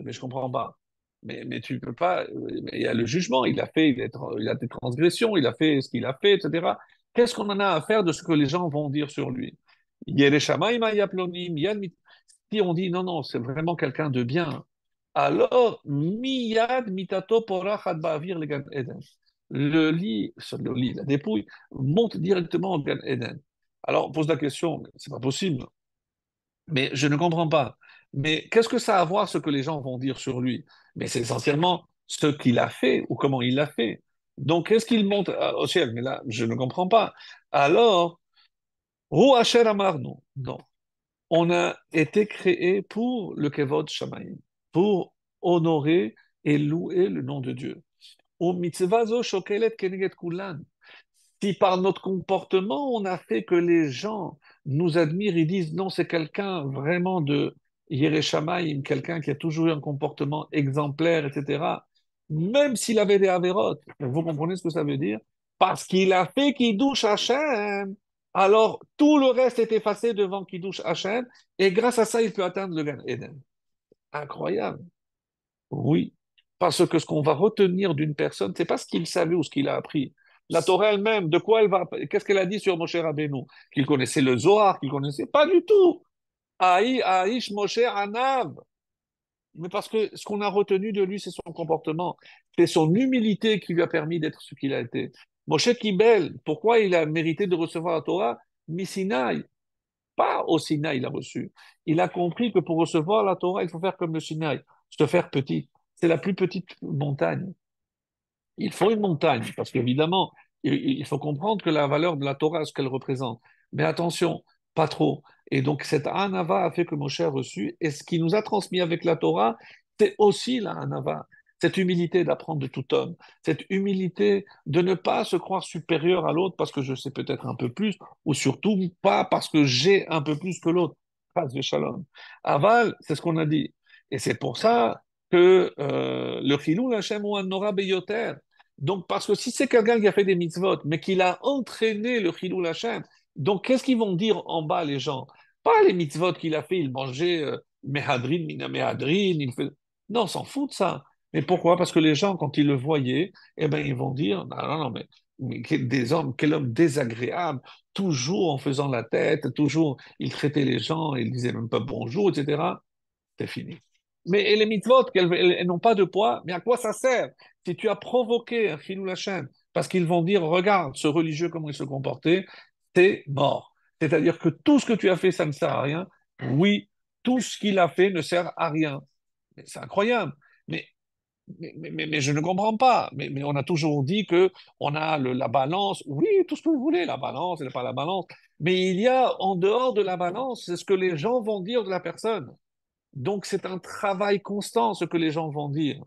Mais je comprends pas. Mais tu peux pas. Mais il y a le jugement. Il a des transgressions. Il a fait ce qu'il a fait, etc. Qu'est-ce qu'on en a à faire de ce que les gens vont dire sur lui? Il y a les shamaïm, il y a plonim, il y a si on dit non, non, c'est vraiment quelqu'un de bien, alors miyad mitato porach ad ba'avir le Gan Eden. Le lit, la dépouille, monte directement au Gan Eden. Alors on pose la question, c'est pas possible. Mais je ne comprends pas. Mais qu'est-ce que ça a à voir ce que les gens vont dire sur lui? Mais c'est essentiellement ce qu'il a fait ou comment il l'a fait. Donc, qu'est-ce qu'il monte au ciel? Mais là, je ne comprends pas. Alors, Ru Asher Amarnu. Non. On a été créé pour le Kevod Shamayim, pour honorer et louer le nom de Dieu. Au mitzvah zo shokelet keneged kulan. Si par notre comportement, on a fait que les gens nous admirent, ils disent non, c'est quelqu'un vraiment de Yerushalayim, quelqu'un qui a toujours eu un comportement exemplaire, etc. Même s'il avait des avérotes, vous comprenez ce que ça veut dire? Parce qu'il a fait Kiddush Hashem, alors tout le reste est effacé devant Kiddush Hashem, et grâce à ça, il peut atteindre le Gan Eden. Incroyable. Oui, parce que ce qu'on va retenir d'une personne, c'est pas ce qu'il savait ou ce qu'il a appris. La Torah elle-même, de quoi elle va, qu'est-ce qu'elle a dit sur Moshe Rabbeinu? Qu'il connaissait le Zohar, qu'il connaissait pas du tout. Aïch Moshe Anav. Mais parce que ce qu'on a retenu de lui, c'est son comportement, c'est son humilité qui lui a permis d'être ce qu'il a été. Moshe Kibel, pourquoi il a mérité de recevoir la Torah? Misinaï, pas au Sinaï, il a reçu. Il a compris que pour recevoir la Torah, il faut faire comme le Sinaï, se faire petit. C'est la plus petite montagne. Il faut une montagne, parce qu'évidemment, il faut comprendre que la valeur de la Torah, ce qu'elle représente. Mais attention, pas trop. Et donc, cette Anava a fait que Moshe a reçu, et ce qui nous a transmis avec la Torah, c'est aussi la Anava. cette humilité d'apprendre de tout homme, cette humilité de ne pas se croire supérieur à l'autre parce que je sais peut-être un peu plus, ou surtout pas parce que j'ai un peu plus que l'autre. Phrase de Shalom. Aval, c'est ce qu'on a dit. Et c'est pour ça que le Chilul Hashem ou un Nora Beyoter. Donc, parce que si c'est quelqu'un qui a fait des mitzvot, mais qu'il a entraîné le Chilul Hashem, donc qu'est-ce qu'ils vont dire en bas les gens? Pas les mitzvot qu'il a fait, il mangeait mehadrin, mina mehadrin, il fait... Non, on s'en fout de ça. Mais pourquoi? Parce que les gens, quand ils le voyaient, eh ben, ils vont dire, non, non, non, mais des hommes, quel homme désagréable, toujours en faisant la tête, toujours, il traitait les gens, il disait même pas bonjour, etc. C'est fini. Mais et les mitzvot, elles n'ont pas de poids, mais à quoi ça sert? Si tu as provoqué un chilou Hashem, parce qu'ils vont dire, regarde ce religieux, comment il se comportait, t'es mort. C'est-à-dire que tout ce que tu as fait, ça ne sert à rien. Oui, tout ce qu'il a fait ne sert à rien. C'est incroyable. Mais, mais je ne comprends pas. Mais on a toujours dit que on a la balance. Oui, tout ce que vous voulez, la balance, elle n'est pas la balance. Mais il y a en dehors de la balance, c'est ce que les gens vont dire de la personne. Donc, c'est un travail constant, ce que les gens vont dire.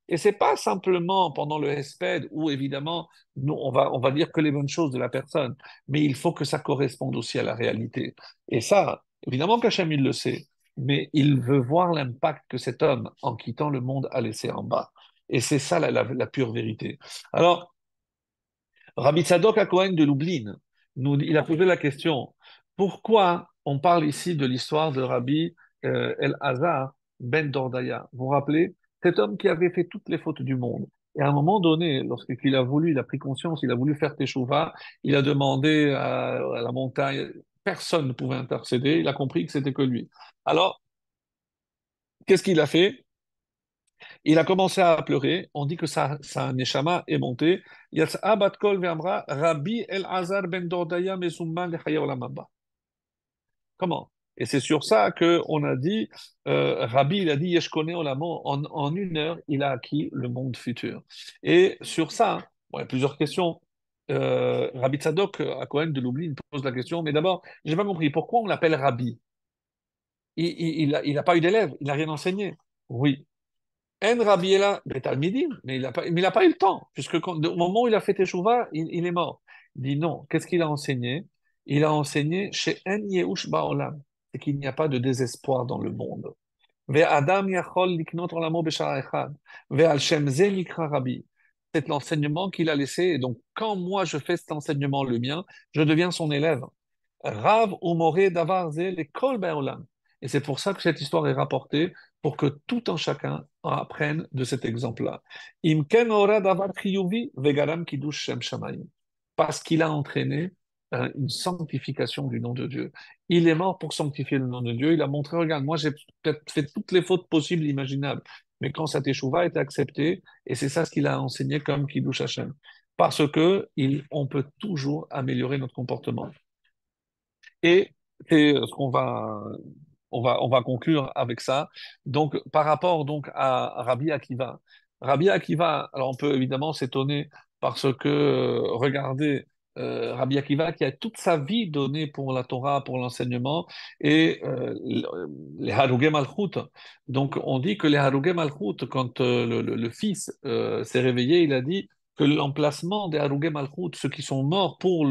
Et c'est pas simplement pendant le HESPED où, évidemment, nous, on va dire que les bonnes choses de la personne, mais il faut que ça corresponde aussi à la réalité. Et ça, évidemment qu'Hachem, il le sait, mais il veut voir l'impact que cet homme, en quittant le monde, a laissé en bas. Et c'est ça la pure vérité. Alors, Rabbi Tzadok HaKohen de Lublin, il a posé la question, pourquoi on parle ici de l'histoire de Rabbi El-Hazar ben Dordaya? Vous vous rappelez? Cet homme qui avait fait toutes les fautes du monde. Et à un moment donné, lorsqu'il a voulu, il a pris conscience, il a voulu faire Teshuvah, il a demandé à la montagne, personne ne pouvait intercéder, il a compris que c'était que lui. Alors, qu'est-ce qu'il a fait? Il a commencé à pleurer. On dit que sa neshama est montée. Yatsa bat kol ve'amra, Rabbi El-Azar ben Dordaya mezumman lechaya olam haba. Comment? Et c'est sur ça qu'on a dit, Rabbi, il a dit, Yeshkone olamo, en une heure, il a acquis le monde futur. Et sur ça, bon, il y a plusieurs questions. Rabbi Tzadok, à Cohen de Lublin, pose la question, mais d'abord, j'ai pas compris, pourquoi on l'appelle Rabbi? Il a pas eu d'élève, il n'a rien enseigné. Oui, En Rabiela Betalmidim, mais il a pas eu le temps, puisque au moment où il a fait Teshuvah, il est mort. Il dit non, qu'est-ce qu'il a enseigné? Il a enseigné chez En Yehush Ba'olam, c'est qu'il n'y a pas de désespoir dans le monde. Ve'adam yachol liknot olamo b'shara echad, ve'al shem ze nikra Rabbi. C'est l'enseignement qu'il a laissé, et donc quand moi je fais cet enseignement, le mien, je deviens son élève. Rav ou Moré davar ze l'école Ba'olam. Et c'est pour ça que cette histoire est rapportée, pour que tout un chacun apprenne de cet exemple-là. Im ken ora davar chiyuvi vegaram kiddush shem shamayim. Parce qu'il a entraîné une sanctification du nom de Dieu. Il est mort pour sanctifier le nom de Dieu. Il a montré, regarde, moi j'ai peut-être fait toutes les fautes possibles, imaginables. Mais quand sa teshuva a été acceptée, et c'est ça ce qu'il a enseigné comme kiddush Hashem. Parce que on peut toujours améliorer notre comportement. Et c'est ce on va conclure avec ça. Donc, par rapport donc à Rabbi Akiva, alors on peut évidemment s'étonner parce que, regardez, Rabbi Akiva qui a toute sa vie donnée pour la Torah, pour l'enseignement, et les Harugé Malchut. Donc, on dit que les Harugé Malchut, quand le fils s'est réveillé, il a dit que l'emplacement des Harugé Malchut, ceux qui sont morts pour,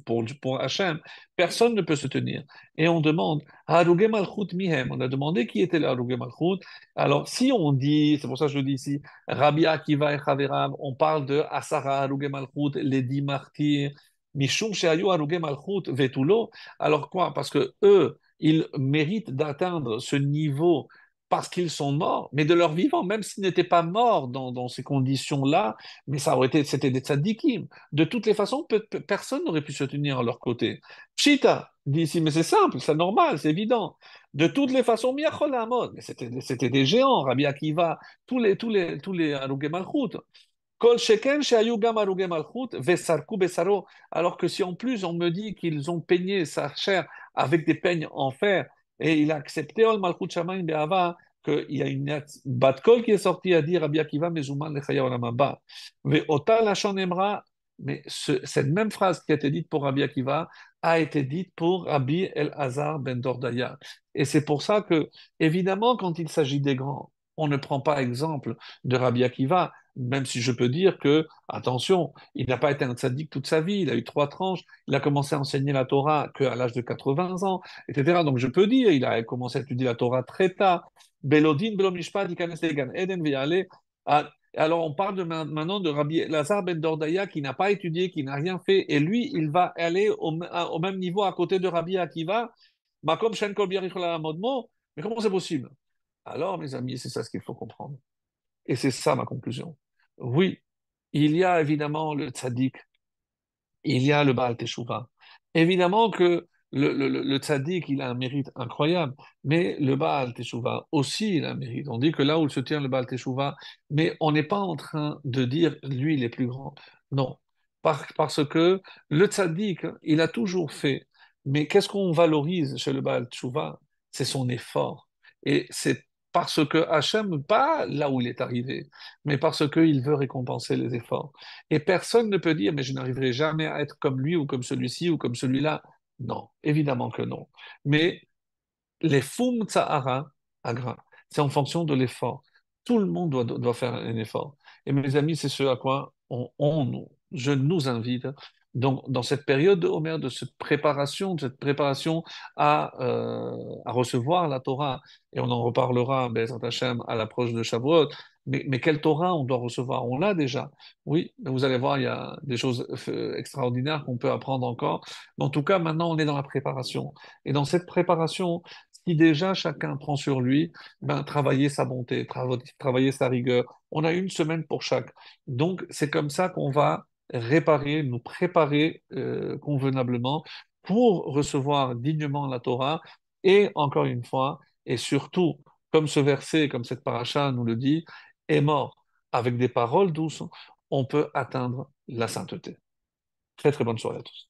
pour Hachem, personne ne peut se tenir. Et on demande, Harugé Malchut Mihem, on a demandé qui était le Harugé Malchut. Alors, si on dit, c'est pour ça que je dis ici, Rabbi Akiva et Chaverav, on parle de Asara Harugé Malchut, les 10 martyrs, Mishum Sheayu Harugé Malchut Vetulo. Alors quoi? Parce que eux, ils méritent d'atteindre ce niveau parce qu'ils sont morts, mais de leur vivant, même s'ils n'étaient pas morts dans ces conditions-là, mais ça aurait été, c'était des tzadikim. De toutes les façons, personne n'aurait pu se tenir à leur côté. Pshita dit ici, mais c'est simple, c'est normal, c'est évident. De toutes les façons, Miachol Amod, mais c'était des géants, Rabbi Akiva, tous les Harugé Malchut. Kol Sheken Sheayu Gam Harugé Malchut Vesarku Besaro. Alors que si en plus on me dit qu'ils ont peigné sa chair avec des peignes en fer, et il a accepté Ol Malchut Shamayim Be'ava, qu'il y a une bat kol qui est sortie à dire Rabbi Akiva Mezuman Lechaya Olam Haba. Ve'ota Lashon Emra, mais cette même phrase qui a été dite pour Rabbi Akiva a été dite pour Rabbi El-Hazar ben Dordaya. Et c'est pour ça que, évidemment, quand il s'agit des grands, on ne prend pas exemple de Rabbi Akiva, même si je peux dire que, attention, il n'a pas été un tzaddik toute sa vie, il a eu trois tranches, il a commencé à enseigner la Torah qu'à l'âge de 80 ans, etc. Donc je peux dire, il a commencé à étudier la Torah très tard. Belodin, Belomishpat, Ikanes Gan Eden, Viale. Alors on parle maintenant de Rabbi Lazar ben Dordaya qui n'a pas étudié, qui n'a rien fait, et lui, il va aller au même niveau à côté de Rabbi Akiva. Makom Shen Kol Biarich La Modmo. Mais comment c'est possible? Alors, mes amis, c'est ça ce qu'il faut comprendre. Et c'est ça ma conclusion. Oui, il y a évidemment le tzaddik, il y a le Baal Teshuvah. Évidemment que le tzaddik, il a un mérite incroyable, mais le Baal Teshuvah aussi, il a un mérite. On dit que là où se tient le Baal Teshuvah, mais on n'est pas en train de dire, lui, il est plus grand. Non, parce que le tzaddik, il a toujours fait. Mais qu'est-ce qu'on valorise chez le Baal Teshuvah? C'est son effort. Et c'est parce que Hachem, pas là où il est arrivé, mais parce qu'il veut récompenser les efforts. Et personne ne peut dire, mais je n'arriverai jamais à être comme lui ou comme celui-ci ou comme celui-là. Non, évidemment que non. Mais les fum tsahara, agra, c'est en fonction de l'effort. Tout le monde doit faire un effort. Et mes amis, c'est ce à quoi je nous invite. Donc, dans cette période de Homer, de cette préparation à recevoir la Torah, et on en reparlera, Be'ezrat Hashem, à l'approche de Shavuot, mais quelle Torah on doit recevoir? On l'a déjà. Oui, mais vous allez voir, il y a des choses extraordinaires qu'on peut apprendre encore. Mais en tout cas, maintenant, on est dans la préparation. Et dans cette préparation, si déjà chacun prend sur lui, ben, travailler sa bonté, travailler sa rigueur. On a une semaine pour chaque. Donc, c'est comme ça qu'on va réparer, nous préparer convenablement pour recevoir dignement la Torah. Et encore une fois, et surtout, comme ce verset, comme cette paracha nous le dit, est mort. Avec des paroles douces, on peut atteindre la sainteté. Très très bonne soirée à tous.